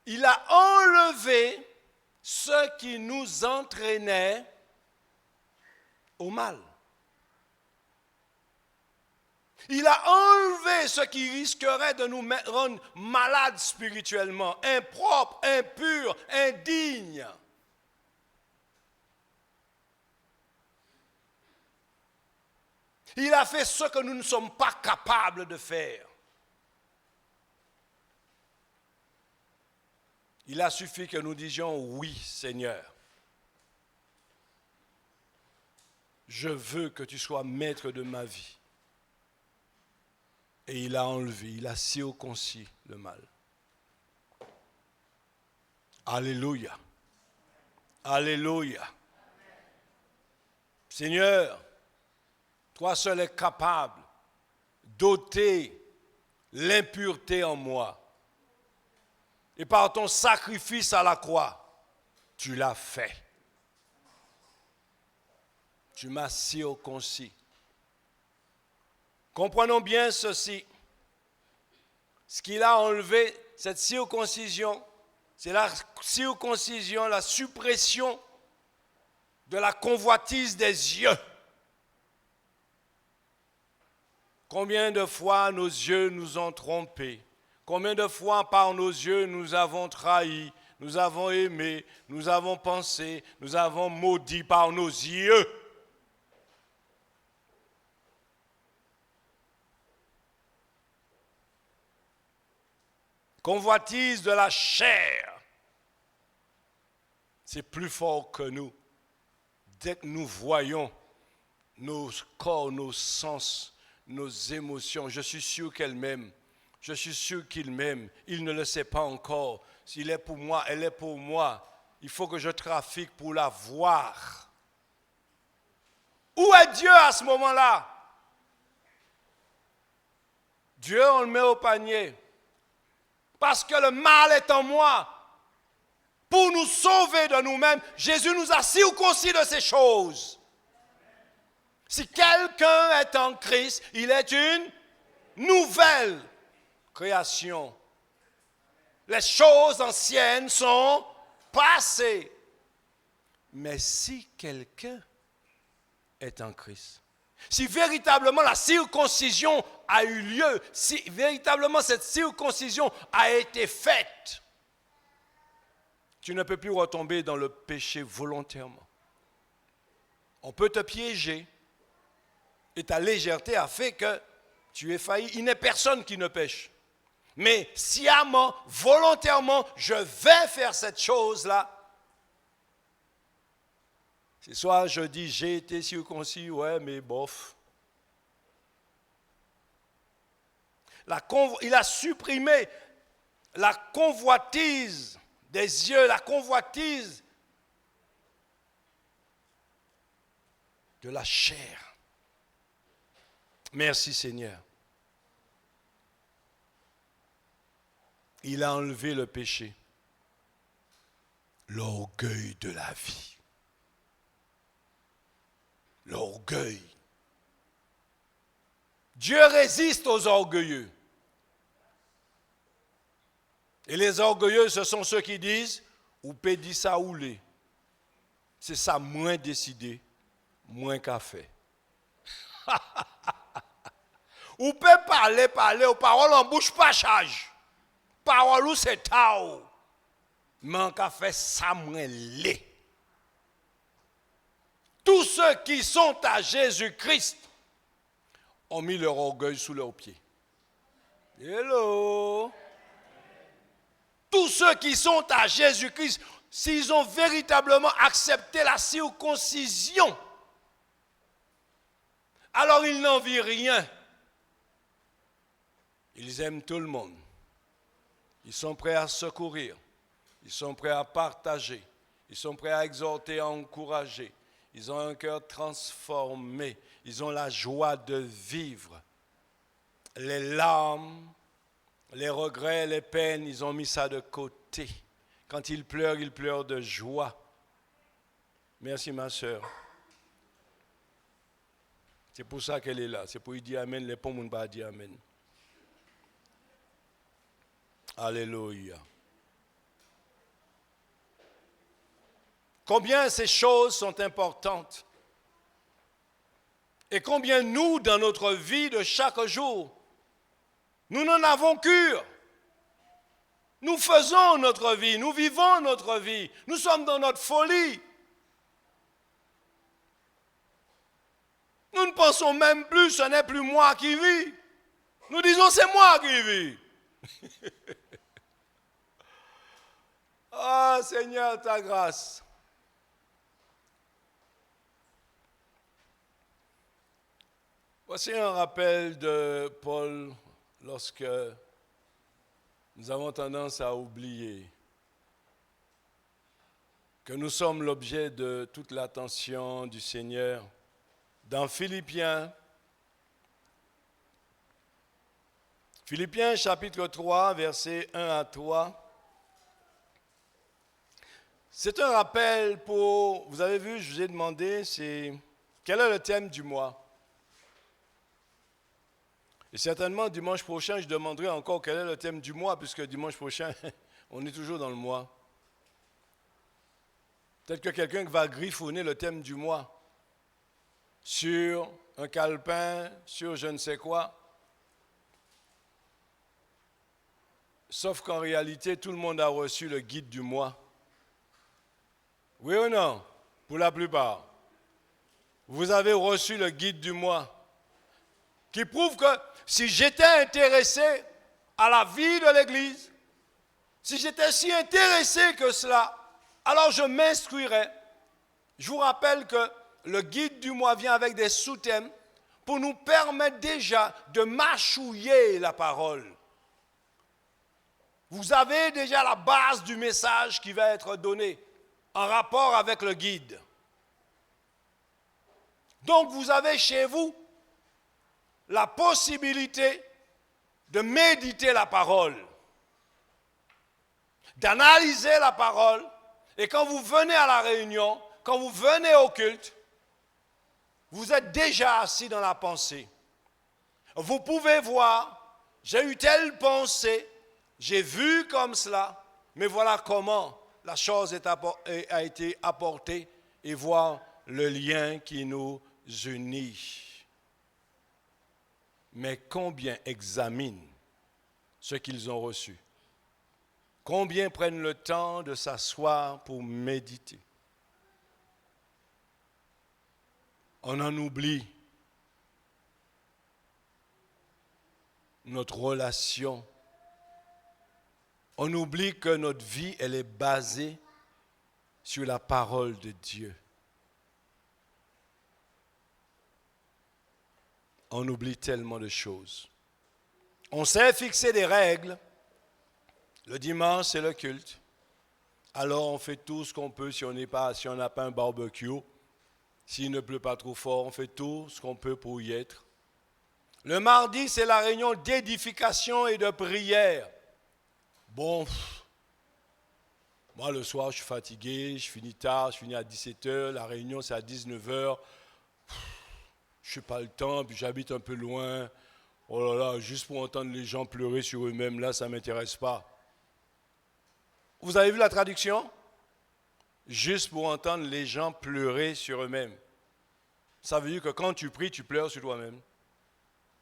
Il a enlevé ce qui nous entraînait au mal. Il a enlevé ce qui risquerait de nous rendre malades spirituellement, impropres, impurs, indignes. Il a fait ce que nous ne sommes pas capables de faire. Il a suffi que nous disions oui, Seigneur. Je veux que tu sois maître de ma vie. Et il a enlevé, il a circoncis le mal. Alléluia. Alléluia. Seigneur, toi seul es capable d'ôter l'impureté en moi. Et par ton sacrifice à la croix, tu l'as fait. Tu m'as circoncis. Comprenons bien ceci. Ce qu'il a enlevé, cette circoncision, c'est la circoncision, la suppression de la convoitise des yeux. Combien de fois nos yeux nous ont trompés? Combien de fois par nos yeux nous avons trahi, nous avons aimé, nous avons pensé, nous avons maudit par nos yeux? Convoitise de la chair, c'est plus fort que nous. Dès que nous voyons nos corps, nos sens, nos émotions, je suis sûr qu'elle m'aime. Je suis sûr qu'il m'aime. Il ne le sait pas encore. S'il est pour moi, elle est pour moi. Il faut que je trafique pour la voir. Où est Dieu à ce moment-là? Dieu, on le met au panier. Parce que le mal est en moi. Pour nous sauver de nous-mêmes, Jésus nous a circoncis de ces choses. Si quelqu'un est en Christ, il est une nouvelle création. Les choses anciennes sont passées. Mais si quelqu'un est en Christ, si véritablement la circoncision a eu lieu, si véritablement cette circoncision a été faite, tu ne peux plus retomber dans le péché volontairement. On peut te piéger et ta légèreté a fait que tu es failli. Il n'est personne qui ne pêche. Mais sciemment, volontairement, je vais faire cette chose-là. C'est soit je dis j'ai été circoncis, ouais, mais bof. Il a supprimé la convoitise des yeux, la convoitise de la chair. Merci Seigneur. Il a enlevé le péché, l'orgueil de la vie. L'orgueil. Dieu résiste aux orgueilleux. Et les orgueilleux, ce sont ceux qui disent, ou peut dire ça ou les. C'est ça, moins décidé, moins qu'à faire. Ou peut parler, aux paroles en bouche pas charge. Parole ou c'est tao. Mais en qu'à faire ça, moins les. Tous ceux qui sont à Jésus-Christ ont mis leur orgueil sous leurs pieds. Hello! Tous ceux qui sont à Jésus-Christ, s'ils ont véritablement accepté la circoncision, alors ils n'envient rien. Ils aiment tout le monde. Ils sont prêts à secourir. Ils sont prêts à partager. Ils sont prêts à exhorter, à encourager. Ils ont un cœur transformé. Ils ont la joie de vivre. Les larmes, les regrets, les peines, ils ont mis ça de côté. Quand ils pleurent de joie. Merci ma soeur. C'est pour ça qu'elle est là. C'est pour lui dire Amen. Les pauvres ne pas dire Amen. Alléluia. combien ces choses sont importantes. Et combien nous, dans notre vie de chaque jour, nous n'en avons cure. Nous faisons notre vie, nous vivons notre vie, nous sommes dans notre folie. Nous ne pensons même plus, ce n'est plus moi qui vis. Nous disons, c'est moi qui vis. Ah, Seigneur, ta grâce. Voici un rappel de Paul lorsque nous avons tendance à oublier que nous sommes l'objet de toute l'attention du Seigneur. Dans Philippiens chapitre 3, versets 1 à 3, c'est un rappel pour, vous avez vu, je vous ai demandé, quel est le thème du mois? Et certainement, dimanche prochain, je demanderai encore quel est le thème du mois, puisque dimanche prochain, on est toujours dans le mois. Peut-être que quelqu'un va griffonner le thème du mois sur un calepin, sur je ne sais quoi. Sauf qu'en réalité, tout le monde a reçu le guide du mois. Oui ou non? Pour la plupart. Vous avez reçu le guide du mois, qui prouve que si j'étais intéressé à la vie de l'Église, si j'étais si intéressé que cela, alors je m'instruirais. Je vous rappelle que le guide du mois vient avec des sous-thèmes pour nous permettre déjà de mâchouiller la parole. Vous avez déjà la base du message qui va être donné en rapport avec le guide. Donc vous avez chez vous la possibilité de méditer la parole, d'analyser la parole, et quand vous venez à la réunion, quand vous venez au culte, vous êtes déjà assis dans la pensée. Vous pouvez voir, j'ai eu telle pensée, j'ai vu comme cela, mais voilà comment la chose a été apportée et voir le lien qui nous unit. Mais combien examinent ce qu'ils ont reçu? Combien prennent le temps de s'asseoir pour méditer? On en oublie notre relation. On oublie que notre vie, elle est basée sur la parole de Dieu. On oublie tellement de choses. On sait fixer des règles. Le dimanche, c'est le culte. Alors, on fait tout ce qu'on peut si on n'a pas un barbecue. S'il ne pleut pas trop fort, on fait tout ce qu'on peut pour y être. Le mardi, c'est la réunion d'édification et de prière. Bon, moi, le soir, je suis fatigué, je finis tard, je finis à 17h. La réunion, c'est à 19h. Je n'ai pas le temps, puis j'habite un peu loin. Oh là là, juste pour entendre les gens pleurer sur eux-mêmes, là, ça ne m'intéresse pas. Vous avez vu la traduction? Juste pour entendre les gens pleurer sur eux-mêmes. Ça veut dire que quand tu pries, tu pleures sur toi-même.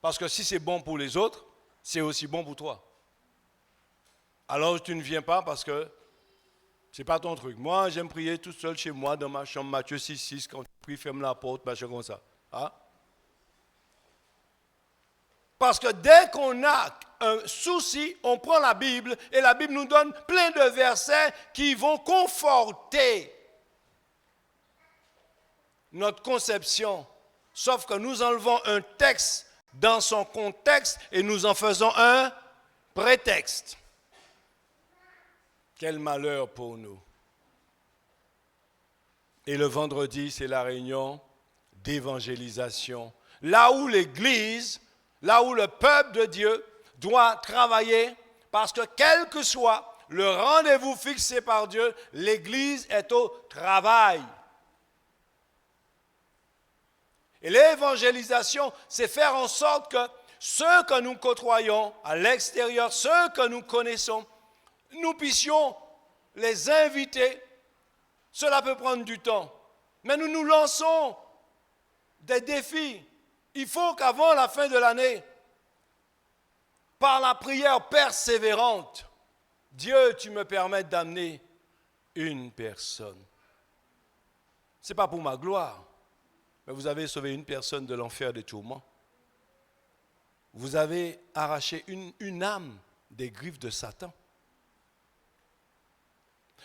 Parce que si c'est bon pour les autres, c'est aussi bon pour toi. Alors tu ne viens pas parce que ce n'est pas ton truc. Moi, j'aime prier tout seul chez moi, dans ma chambre, Matthieu 6,6, quand tu pries, ferme la porte, machin comme ça. Hein? Parce que dès qu'on a un souci, on prend la Bible et la Bible nous donne plein de versets qui vont conforter notre conception. Sauf que nous enlevons un texte dans son contexte et nous en faisons un prétexte. Quel malheur pour nous. Et le vendredi, c'est la réunion d'évangélisation. Là où l'Église, là où le peuple de Dieu doit travailler, parce que quel que soit le rendez-vous fixé par Dieu, l'Église est au travail. Et l'évangélisation, c'est faire en sorte que ceux que nous côtoyons à l'extérieur, ceux que nous connaissons, nous puissions les inviter Cela peut prendre du temps. Mais nous nous lançons des défis. Il faut qu'avant la fin de l'année, par la prière persévérante, Dieu, tu me permettes d'amener une personne. Ce n'est pas pour ma gloire, mais vous avez sauvé une personne de l'enfer des tourments. Vous avez arraché une âme des griffes de Satan.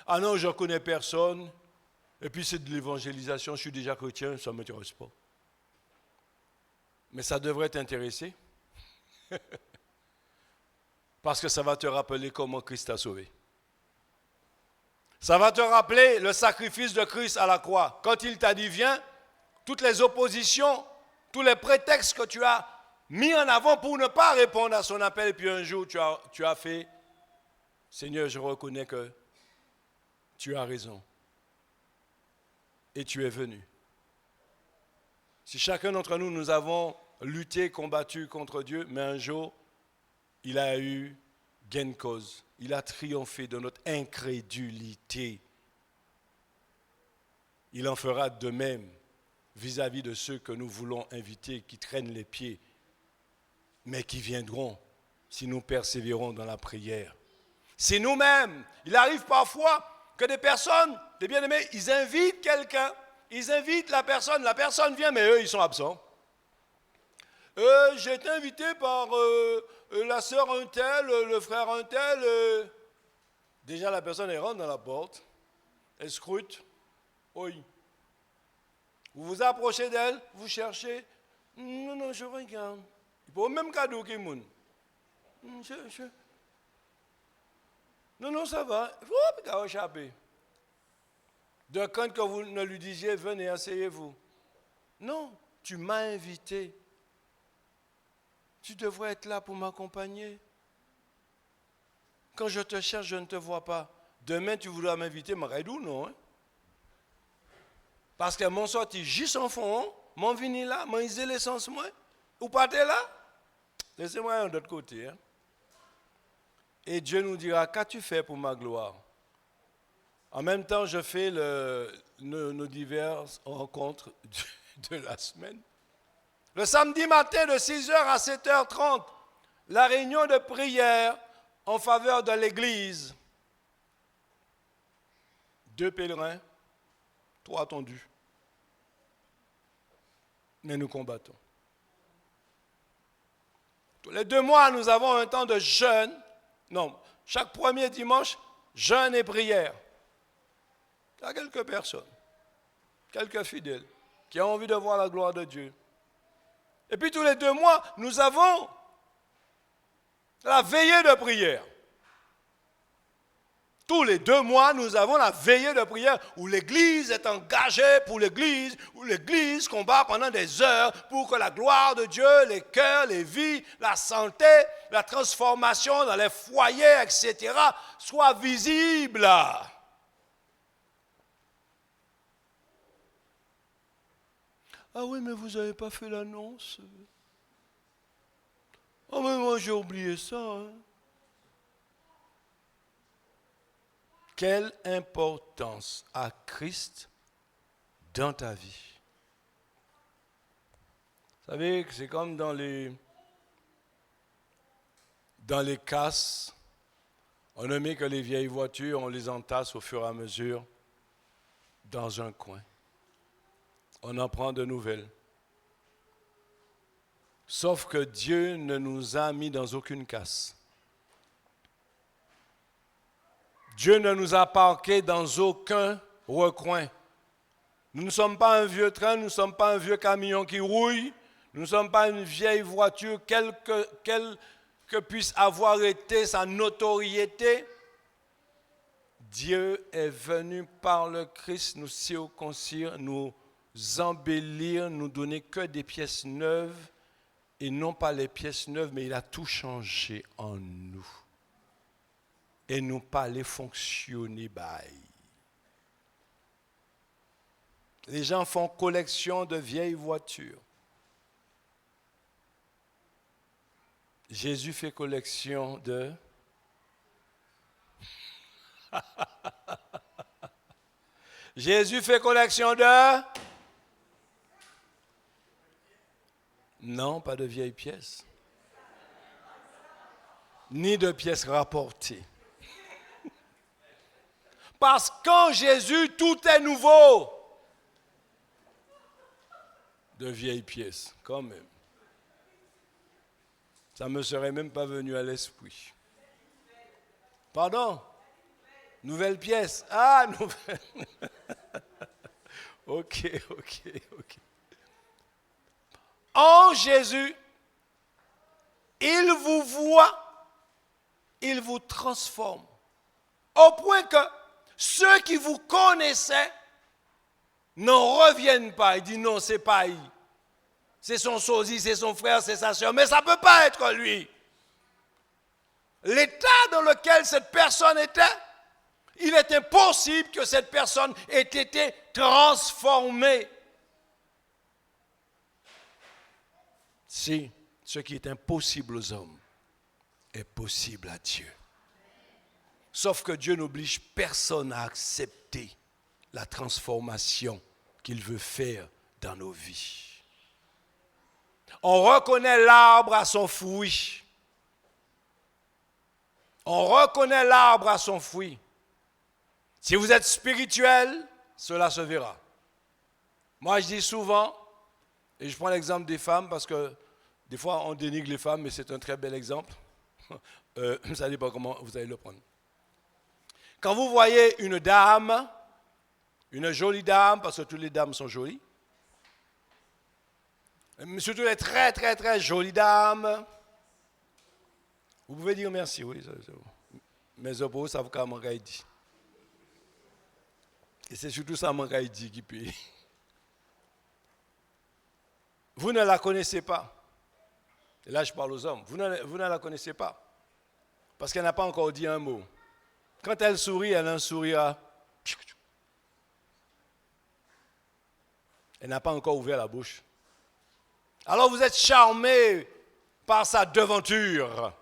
Ah non, je ne connais personne, et puis c'est de l'évangélisation, je suis déjà chrétien, ça ne m'intéresse pas. Mais ça devrait t'intéresser. Parce que ça va te rappeler comment Christ t'a sauvé. Ça va te rappeler le sacrifice de Christ à la croix. Quand il t'a dit viens, toutes les oppositions, tous les prétextes que tu as mis en avant pour ne pas répondre à son appel, et puis un jour tu as fait, Seigneur, je reconnais que tu as raison. Et tu es venu. Si chacun d'entre nous, nous avons lutté, combattu contre Dieu, mais un jour, il a eu gain de cause. Il a triomphé de notre incrédulité. Il en fera de même vis-à-vis de ceux que nous voulons inviter, qui traînent les pieds, mais qui viendront si nous persévérons dans la prière. C'est nous-mêmes. Il arrive parfois que des personnes, des bien-aimés, ils invitent quelqu'un, ils invitent la personne vient, mais eux, ils sont absents. J'ai été invité par la sœur un tel, le frère un tel. Déjà, la personne, elle rentre dans la porte, elle scrute. Oui. Vous vous approchez d'elle, vous cherchez. Non, je regarde. Il faut même cadeau qu'il y a. Non, ça va. Il faut échapper. De crainte que vous ne lui disiez, venez, asseyez-vous. Non, tu m'as invité. Tu devrais être là pour m'accompagner. Quand je te cherche, je ne te vois pas. Demain, tu voudras m'inviter, m'arrête-où, non? Hein? Parce que mon sorti, j'y s'en fond, mon vini là, mon isé l'essence, moi. Ou pas t'es là? Laissez-moi un d'autre côté. Hein? Et Dieu nous dira, qu'as-tu fait pour ma gloire? En même temps, je fais nos diverses rencontres de la semaine. Le samedi matin de 6h à 7h30, la réunion de prière en faveur de l'Église. 2 pèlerins, 3 tondus. Mais nous combattons. Tous les 2 mois, nous avons un temps de jeûne. Non, chaque premier dimanche, jeûne et prière. Il y a quelques personnes, quelques fidèles, qui ont envie de voir la gloire de Dieu. Et puis tous les 2 mois, nous avons la veillée de prière. Tous les 2 mois, nous avons la veillée de prière où l'Église est engagée pour l'Église, où l'Église combat pendant des heures pour que la gloire de Dieu, les cœurs, les vies, la santé, la transformation dans les foyers, etc., soit visible. Ah oui, mais vous n'avez pas fait l'annonce. Oh, mais moi j'ai oublié ça. Hein. Quelle importance a Christ dans ta vie? Vous savez que c'est comme dans les casses. On ne met que les vieilles voitures, on les entasse au fur et à mesure dans un coin. On en prend de nouvelles. Sauf que Dieu ne nous a mis dans aucune casse. Dieu ne nous a parqués dans aucun recoin. Nous ne sommes pas un vieux train, nous ne sommes pas un vieux camion qui rouille, nous ne sommes pas une vieille voiture, quelle que puisse avoir été sa notoriété. Dieu est venu par le Christ nous circoncire, nous embellir, nous donner que des pièces neuves, et non pas les pièces neuves, mais il a tout changé en nous. Et nous pas les fonctionner. Les gens font collection de vieilles voitures. Jésus fait collection de... Jésus fait collection de... Non, pas de vieilles pièces. Ni de pièces rapportées. Parce qu'en Jésus, tout est nouveau. De vieilles pièces, quand même. Ça ne me serait même pas venu à l'esprit. Pardon? Nouvelle pièce. Ah, nouvelle. Ok. En Jésus, il vous voit, il vous transforme. Au point que ceux qui vous connaissaient n'en reviennent pas. Ils disent non, c'est pas lui. C'est son sosie, c'est son frère, c'est sa soeur. Mais ça ne peut pas être lui. L'état dans lequel cette personne était, il est impossible que cette personne ait été transformée. Si ce qui est impossible aux hommes est possible à Dieu. Sauf que Dieu n'oblige personne à accepter la transformation qu'il veut faire dans nos vies. On reconnaît l'arbre à son fruit. On reconnaît l'arbre à son fruit. Si vous êtes spirituel, cela se verra. Moi, je dis souvent, et je prends l'exemple des femmes parce que des fois, on dénigre les femmes, mais c'est un très bel exemple. Vous savez pas comment vous allez le prendre. Quand vous voyez une dame, une jolie dame, parce que toutes les dames sont jolies, mais surtout les très, très, très jolies dames, vous pouvez dire merci, oui, c'est bon. Mes opposés savent comment on dit. Et c'est surtout ça mon dit qui paye. Vous ne la connaissez pas. Et là, je parle aux hommes. Vous ne la connaissez pas. Parce qu'elle n'a pas encore dit un mot. Quand elle sourit, elle a un sourire. Elle n'a pas encore ouvert la bouche. Alors vous êtes charmé par sa devanture.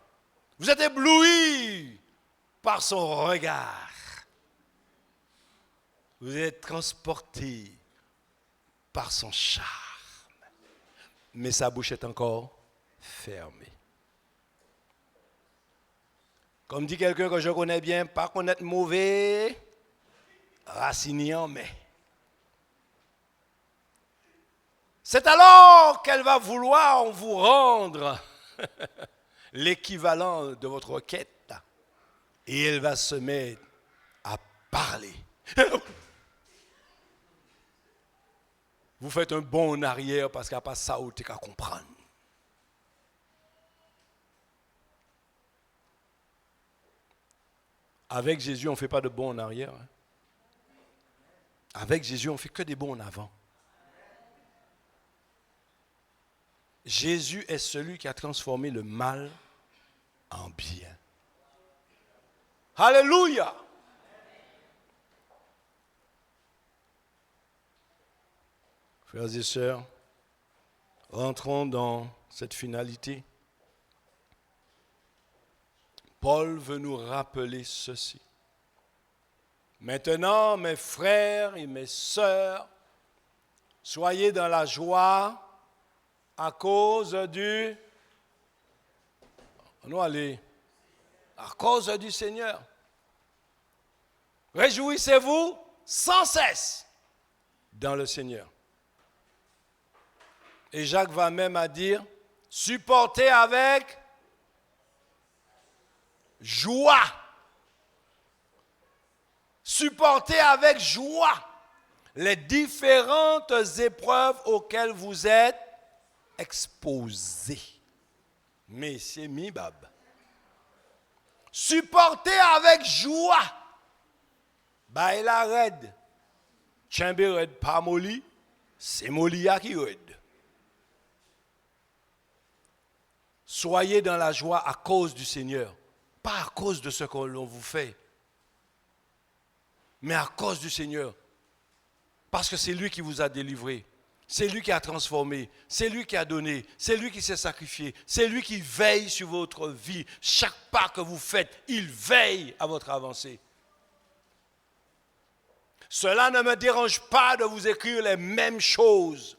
Vous êtes ébloui par son regard. Vous êtes transporté par son charme. Mais sa bouche est encore fermée. Comme dit quelqu'un que je connais bien, pas connaître mauvais, raciniant, mais. C'est alors qu'elle va vouloir vous rendre l'équivalent de votre quête. Et elle va se mettre à parler. Vous faites un bond en arrière parce qu'il n'y a pas ça où tu as comprendre. Avec Jésus, on ne fait pas de bond en arrière. Avec Jésus, on ne fait que des bonds en avant. Jésus est celui qui a transformé le mal en bien. Alléluia! Frères et sœurs, rentrons dans cette finalité. Paul veut nous rappeler ceci. Maintenant, mes frères et mes sœurs, soyez dans la joie à cause du... On va aller. À cause du Seigneur. Réjouissez-vous sans cesse dans le Seigneur. Et Jacques va même à dire, supportez avec joie. Supportez avec joie les différentes épreuves auxquelles vous êtes exposés. Mais c'est mi-bab. Supportez avec joie. Bah, il a raide. Tchembe raide pas molli, c'est Molia qui raide. Soyez dans la joie à cause du Seigneur. Pas à cause de ce que l'on vous fait, mais à cause du Seigneur. Parce que c'est lui qui vous a délivré. C'est lui qui a transformé. C'est lui qui a donné. C'est lui qui s'est sacrifié. C'est lui qui veille sur votre vie. Chaque pas que vous faites, il veille à votre avancée. Cela ne me dérange pas de vous écrire les mêmes choses.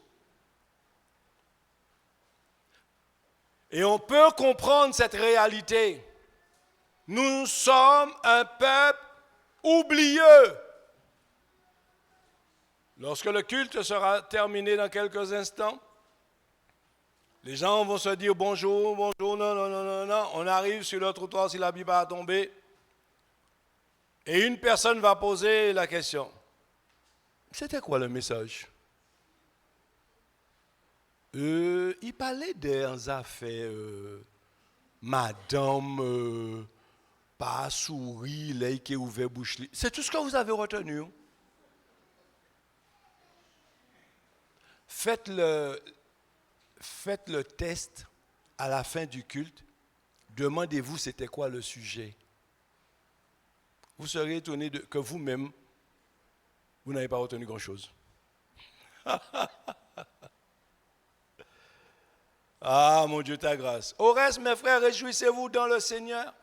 Et on peut comprendre cette réalité. Nous sommes un peuple oublieux. Lorsque le culte sera terminé dans quelques instants, les gens vont se dire bonjour, bonjour, non, non, non, non, non. On arrive sur le trottoir si la Bible a tombé. Et une personne va poser la question. C'était quoi le message? Il parlait des affaires, madame, pas souris, l'œil qui est ouvert, bouche. C'est tout ce que vous avez retenu. Faites le test à la fin du culte. Demandez-vous c'était quoi le sujet. Vous serez étonné que vous-même, vous n'avez pas retenu grand-chose. Ah, mon Dieu, ta grâce. Au reste, mes frères, réjouissez-vous dans le Seigneur.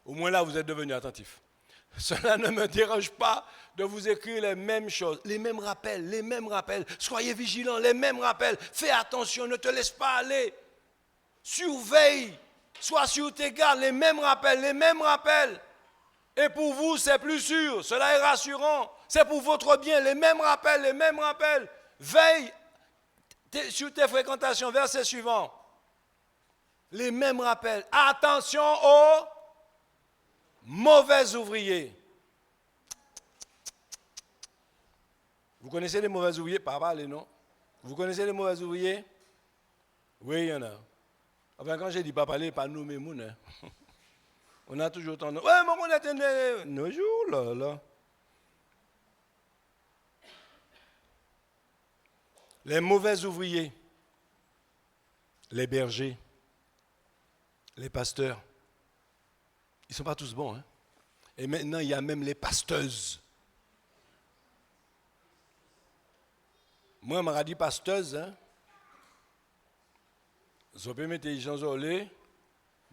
Au moins là, vous êtes devenus attentifs. Cela ne me dérange pas de vous écrire les mêmes choses, les mêmes rappels, les mêmes rappels. Soyez vigilants, les mêmes rappels. Fais attention, ne te laisse pas aller. Surveille, sois sur tes gardes, les mêmes rappels, les mêmes rappels. Et pour vous, c'est plus sûr, cela est rassurant. C'est pour votre bien, les mêmes rappels, les mêmes rappels. Veille sur tes fréquentations, verset suivant. Les mêmes rappels. Attention aux mauvais ouvriers. Vous connaissez les mauvais ouvriers? Pas parler, non? Vous connaissez les mauvais ouvriers? Oui, il y en a. Enfin, quand j'ai dit pas parler, pas nommer moun. Hein. On a toujours tendance. Ouais, mais on attendait. Nos jours, là. Les mauvais ouvriers, les bergers, les pasteurs, ils ne sont pas tous bons. Hein? Et maintenant, il y a même les pasteuses. Moi, je m'a dit pasteuse. Hein? Je peux mettre les gens au lait.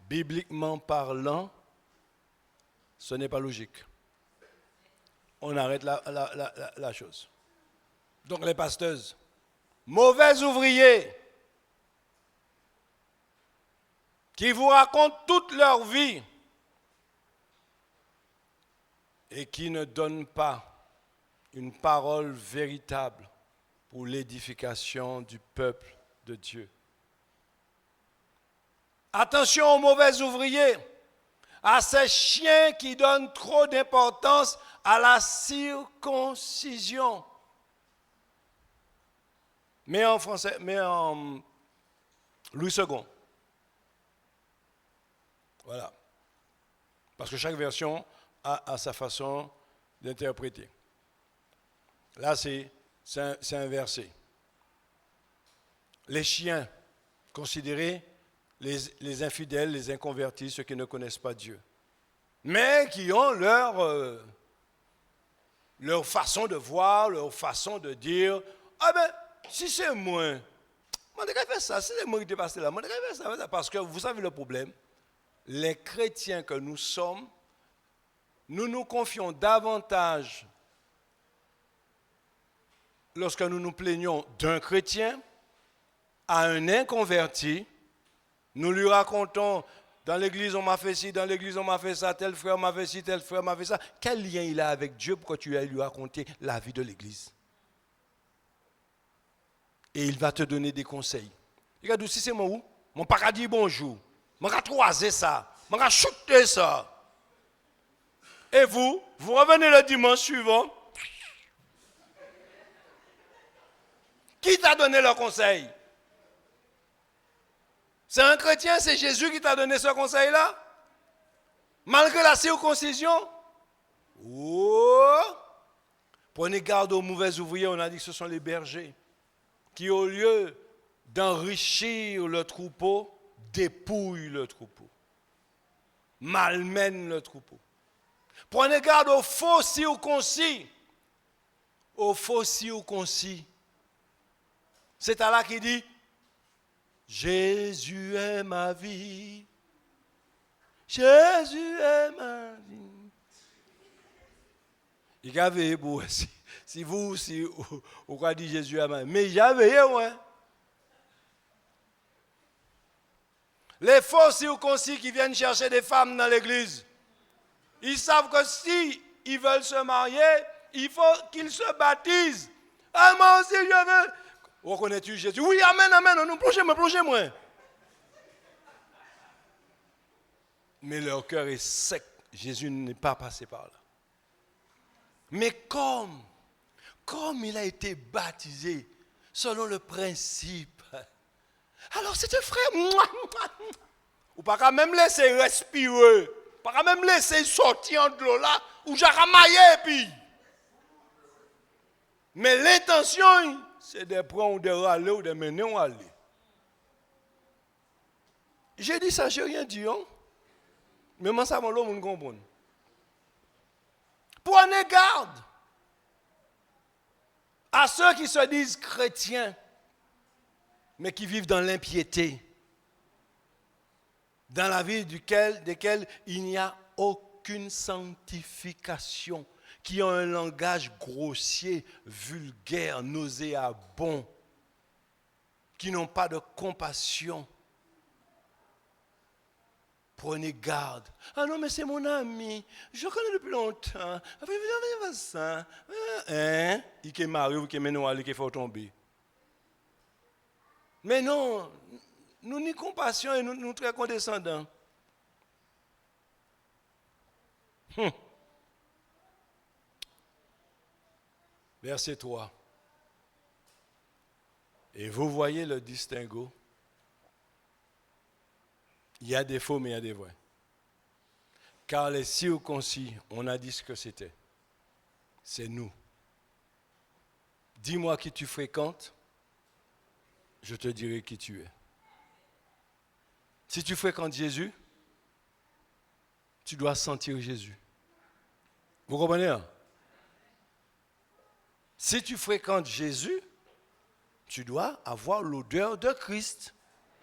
Bibliquement parlant, ce n'est pas logique. On arrête la chose. Donc, les pasteuses. Mauvais ouvriers qui vous racontent toute leur vie et qui ne donnent pas une parole véritable pour l'édification du peuple de Dieu. Attention aux mauvais ouvriers, à ces chiens qui donnent trop d'importance à la circoncision. Mais en français, mais en Louis II. Voilà. Parce que chaque version a sa façon d'interpréter. Là, c'est inversé. Les chiens, considérés les infidèles, les inconvertis, ceux qui ne connaissent pas Dieu. Mais qui ont leur façon de voir, leur façon de dire, ah ben, si c'est moi, je devrais faire ça. Si c'est moi qui t'ai passé là, je devrais faire ça. Parce que vous savez le problème, les chrétiens que nous sommes, nous nous confions davantage lorsque nous nous plaignons d'un chrétien à un inconverti. Nous lui racontons, dans l'église on m'a fait ci, dans l'église on m'a fait ça, tel frère m'a fait ci, tel frère m'a fait ça. Quel lien il a avec Dieu pour que tu ailles lui raconter la vie de l'église? Et il va te donner des conseils. Regarde, si c'est moi où? Mon pas dire bonjour. Mon pas croiser ça. Mon pas chuter ça. Et vous revenez le dimanche suivant. Qui t'a donné le conseil? C'est un chrétien, c'est Jésus qui t'a donné ce conseil-là? Malgré la circoncision? Oh! Prenez garde aux mauvais ouvriers, on a dit que ce sont les bergers qui, au lieu d'enrichir le troupeau, dépouillent le troupeau, malmènent le troupeau. Prenez garde aux faux circoncis. Aux faux circoncis. C'est Allah qui dit, Jésus est ma vie. Jésus est ma vie. Il a veillé pour si vous avez dit Jésus à moi. Mais il a veillé, ouais. Les faux circoncis qui viennent chercher des femmes dans l'église, ils savent que si ils veulent se marier, il faut qu'ils se baptisent. Ah, moi aussi, je veux. Reconnais-tu Jésus? Oui, amen, amen. Non, plongez-moi. Mais leur cœur est sec. Jésus n'est pas passé par là. Mais comme il a été baptisé selon le principe, alors c'est un frère. Ou pas qu'à même laisser respirer, pas qu'à même laisser sortir de l'eau là, ou j'ai ramaillé et puis. Mais l'intention, c'est de prendre ou de râler ou de mener ou aller. J'ai dit ça, je n'ai rien dit. Hein? Mais moi, ça, l'homme ne comprend. Prenez garde à ceux qui se disent chrétiens, mais qui vivent dans l'impiété, dans la vie desquels il n'y a aucune sanctification, qui ont un langage grossier, vulgaire, nauséabond, qui n'ont pas de compassion. Prenez garde. Ah non, mais c'est mon ami. Je le connais depuis longtemps. Hein? Il est marié ou qui est mené qui faut tomber. Mais non, nous ni compassion et nous très condescendants. Verset 3. Et vous voyez le distinguo. Il y a des faux, mais il y a des vrais. Car les circoncis, on a dit ce que c'était. C'est nous. Dis-moi qui tu fréquentes, je te dirai qui tu es. Si tu fréquentes Jésus, tu dois sentir Jésus. Vous comprenez? Hein? Si tu fréquentes Jésus, tu dois avoir l'odeur de Christ,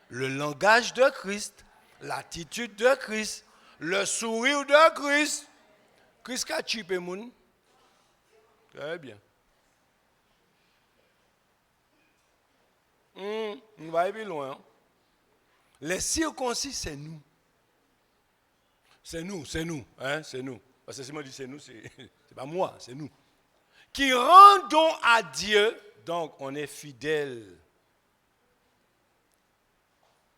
le langage de Christ, l'attitude de Christ, le sourire de Christ. Christ a chipé moun. Très bien. On va aller loin. Les circoncis, c'est nous. C'est nous. Hein, c'est nous. Parce que si moi je dis c'est nous, c'est pas moi, c'est nous. Qui rendons à Dieu, donc on est fidèle.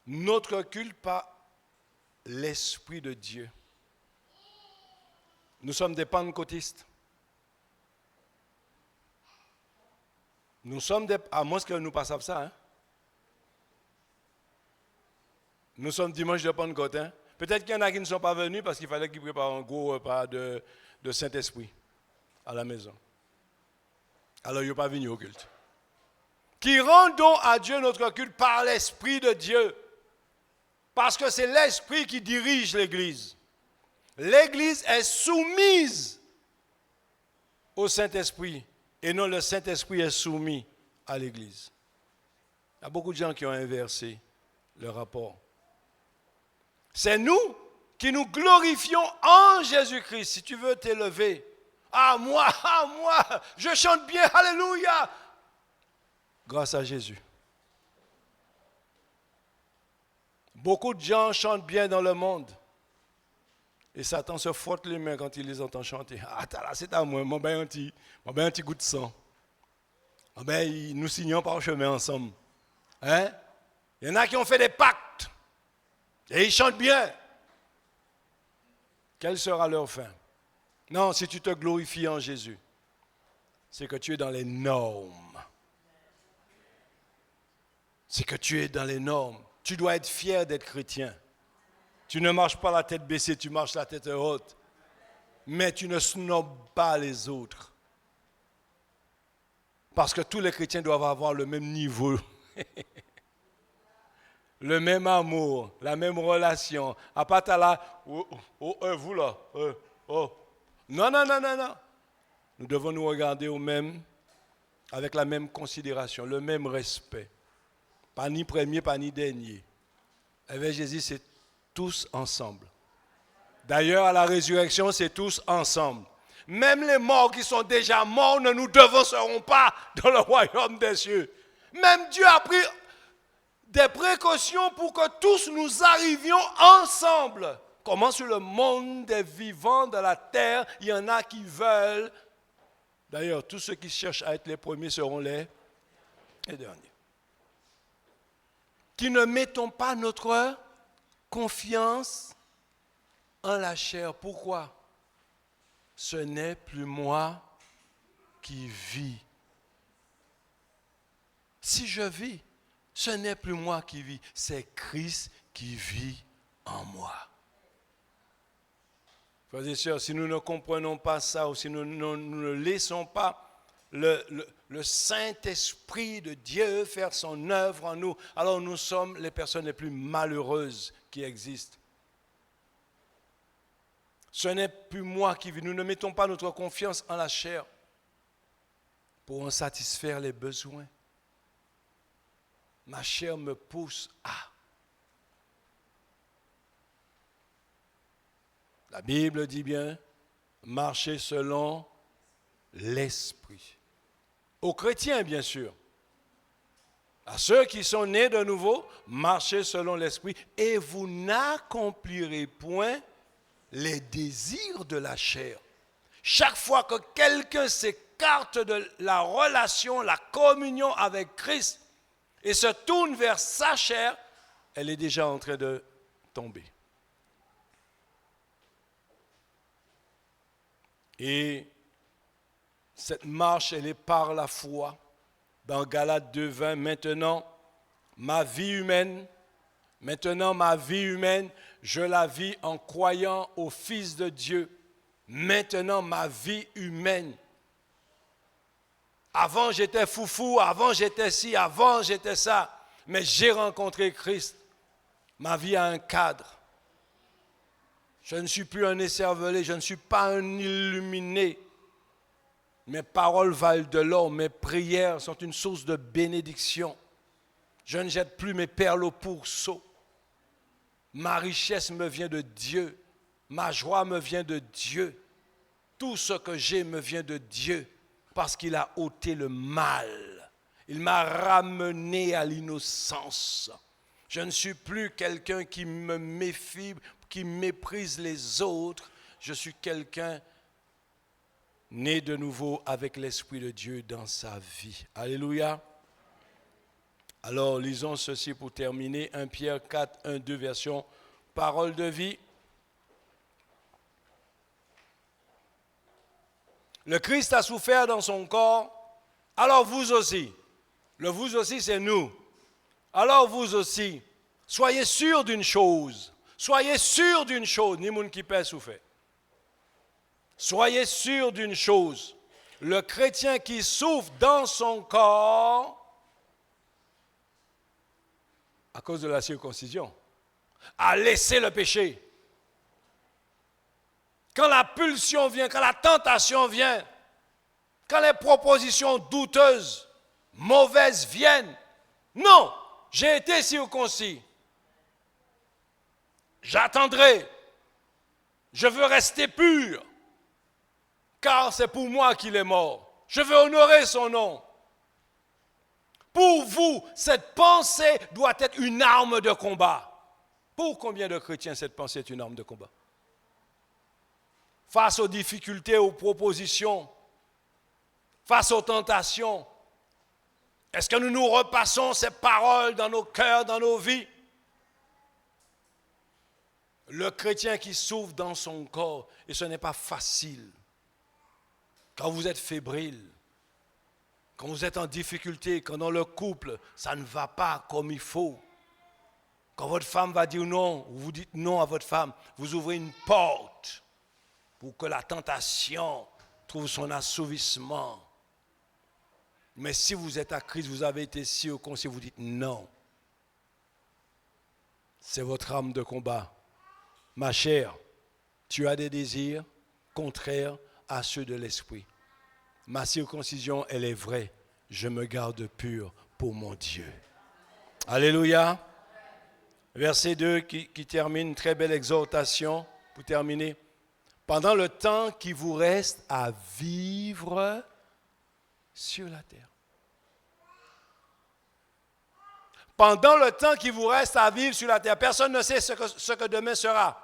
Notre culte par l'Esprit de Dieu. Nous sommes des pentecôtistes. Nous sommes des... À moins que nous passons ça. Hein? Nous sommes dimanche de Pentecôte. Hein? Peut-être qu'il y en a qui ne sont pas venus parce qu'il fallait qu'ils préparent un gros repas de Saint-Esprit à la maison. Alors ils ne sont pas venus au culte. Qui rendons à Dieu notre culte par l'Esprit de Dieu. Parce que c'est l'Esprit qui dirige l'Église. L'Église est soumise au Saint-Esprit et non le Saint-Esprit est soumis à l'Église. Il y a beaucoup de gens qui ont inversé le rapport. C'est nous qui nous glorifions en Jésus-Christ. Si tu veux t'élever, moi, je chante bien, alléluia, grâce à Jésus. Beaucoup de gens chantent bien dans le monde. Et Satan se frotte les mains quand il les entend chanter. Ah, là, c'est à moi, mon ben un petit goût de sang. Nous signons par chemin ensemble. Hein? Il y en a qui ont fait des pactes. Et ils chantent bien. Quelle sera leur fin? Non, si tu te glorifies en Jésus, c'est que tu es dans les normes. C'est que tu es dans les normes. Tu dois être fier d'être chrétien. Tu ne marches pas la tête baissée, tu marches la tête haute. Mais tu ne snobs pas les autres. Parce que tous les chrétiens doivent avoir le même niveau. Le même amour, la même relation. À part là, vous là. Non. Nous devons nous regarder au même, avec la même considération, le même respect. Pas ni premier, pas ni dernier. Avec Jésus, c'est tous ensemble. D'ailleurs, à la résurrection, c'est tous ensemble. Même les morts qui sont déjà morts ne nous devanceront pas dans le royaume des cieux. Même Dieu a pris des précautions pour que tous nous arrivions ensemble. Comment sur le monde des vivants de la terre, il y en a qui veulent. D'ailleurs, tous ceux qui cherchent à être les premiers seront les derniers. Qui ne mettons pas notre confiance en la chair. Pourquoi? Ce n'est plus moi qui vis. Si je vis, ce n'est plus moi qui vis, c'est Christ qui vit en moi. Frères et sœurs, si nous ne comprenons pas ça, ou si nous ne laissons pas le Saint-Esprit de Dieu faire son œuvre en nous, alors nous sommes les personnes les plus malheureuses qui existent. Ce n'est plus moi qui vis. Nous ne mettons pas notre confiance en la chair pour en satisfaire les besoins. Ma chair me pousse à. La Bible dit bien, marcher selon l'esprit. Aux chrétiens, bien sûr. À ceux qui sont nés de nouveau, marchez selon l'esprit et vous n'accomplirez point les désirs de la chair. Chaque fois que quelqu'un s'écarte de la relation, la communion avec Christ et se tourne vers sa chair, elle est déjà en train de tomber. Et cette marche, elle est par la foi. Dans Galates 2:20, maintenant, ma vie humaine, je la vis en croyant au Fils de Dieu. Maintenant, ma vie humaine. Avant, j'étais foufou, avant, j'étais ci, avant, j'étais ça. Mais j'ai rencontré Christ. Ma vie a un cadre. Je ne suis plus un écervelé, je ne suis pas un illuminé. Mes paroles valent de l'or, mes prières sont une source de bénédiction. Je ne jette plus mes perles au pourceau. Ma richesse me vient de Dieu. Ma joie me vient de Dieu. Tout ce que j'ai me vient de Dieu parce qu'il a ôté le mal. Il m'a ramené à l'innocence. Je ne suis plus quelqu'un qui me méfie, qui méprise les autres. Je suis quelqu'un né de nouveau avec l'Esprit de Dieu dans sa vie. Alléluia. Alors, lisons ceci pour terminer. 1 Pierre 4, 1, 2, version Parole de vie. Le Christ a souffert dans son corps, alors vous aussi. Le vous aussi, c'est nous. Alors vous aussi, soyez sûrs d'une chose. Soyez sûrs d'une chose. Ni moun qui peut souffrir. Soyez sûrs d'une chose. Le chrétien qui souffre dans son corps, à cause de la circoncision, a laissé le péché. Quand la pulsion vient, quand la tentation vient, quand les propositions douteuses, mauvaises viennent, non, j'ai été circoncis. J'attendrai. Je veux rester pur, car c'est pour moi qu'il est mort. Je veux honorer son nom. Pour vous, cette pensée doit être une arme de combat. Pour combien de chrétiens cette pensée est une arme de combat? Face aux difficultés, aux propositions, face aux tentations, est-ce que nous nous repassons ces paroles dans nos cœurs, dans nos vies? Le chrétien qui souffre dans son corps, et ce n'est pas facile, quand vous êtes fébrile, quand vous êtes en difficulté, quand dans le couple, ça ne va pas comme il faut, quand votre femme va dire non, ou vous dites non à votre femme, vous ouvrez une porte pour que la tentation trouve son assouvissement. Mais si vous êtes à Christ, vous avez été circoncis, vous dites non. C'est votre arme de combat. Ma chère, tu as des désirs contraires à ceux de l'esprit. Ma circoncision, elle est vraie. Je me garde pur pour mon Dieu. Alléluia. Verset 2 qui termine, une très belle exhortation pour terminer. pendant le temps qui vous reste à vivre sur la terre. Pendant le temps qui vous reste à vivre sur la terre, personne ne sait ce que demain sera.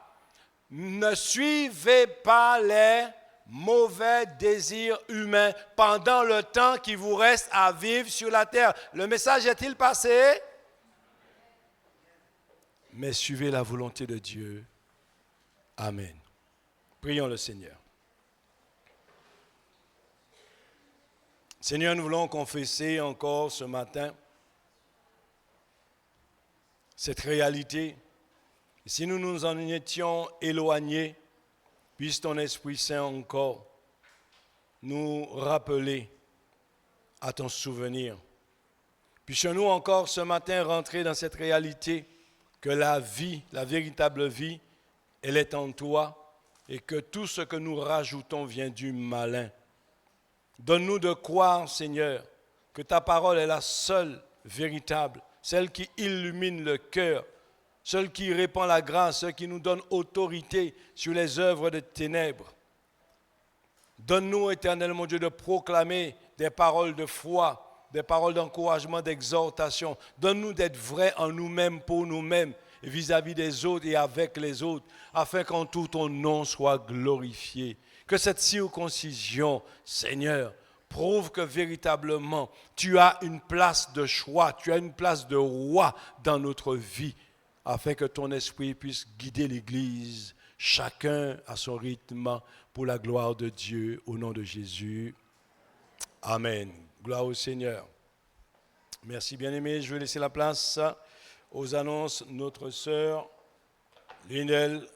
Ne suivez pas les mauvais désirs humains pendant le temps qui vous reste à vivre sur la terre. Le message est-il passé? Mais suivez la volonté de Dieu. Amen. Prions le Seigneur. Seigneur, nous voulons confesser encore ce matin cette réalité. Si nous nous en étions éloignés, puisse ton Esprit Saint encore nous rappeler à ton souvenir. Puissions-nous encore ce matin rentrer dans cette réalité que la vie, la véritable vie, elle est en toi et que tout ce que nous rajoutons vient du malin. Donne-nous de croire, Seigneur, que ta parole est la seule véritable, celle qui illumine le cœur, celle qui répand la grâce, celle qui nous donne autorité sur les œuvres de ténèbres. Donne-nous, Éternel mon Dieu, de proclamer des paroles de foi, des paroles d'encouragement, d'exhortation. Donne-nous d'être vrais en nous-mêmes, pour nous-mêmes, et vis-à-vis des autres et avec les autres, afin qu'en tout ton nom soit glorifié. Que cette circoncision, Seigneur, prouve que véritablement, tu as une place de choix, tu as une place de roi dans notre vie, afin que ton esprit puisse guider l'Église, chacun à son rythme, pour la gloire de Dieu, au nom de Jésus. Amen. Gloire au Seigneur. Merci bien-aimés. Je vais laisser la place aux annonces. Notre sœur Lynelle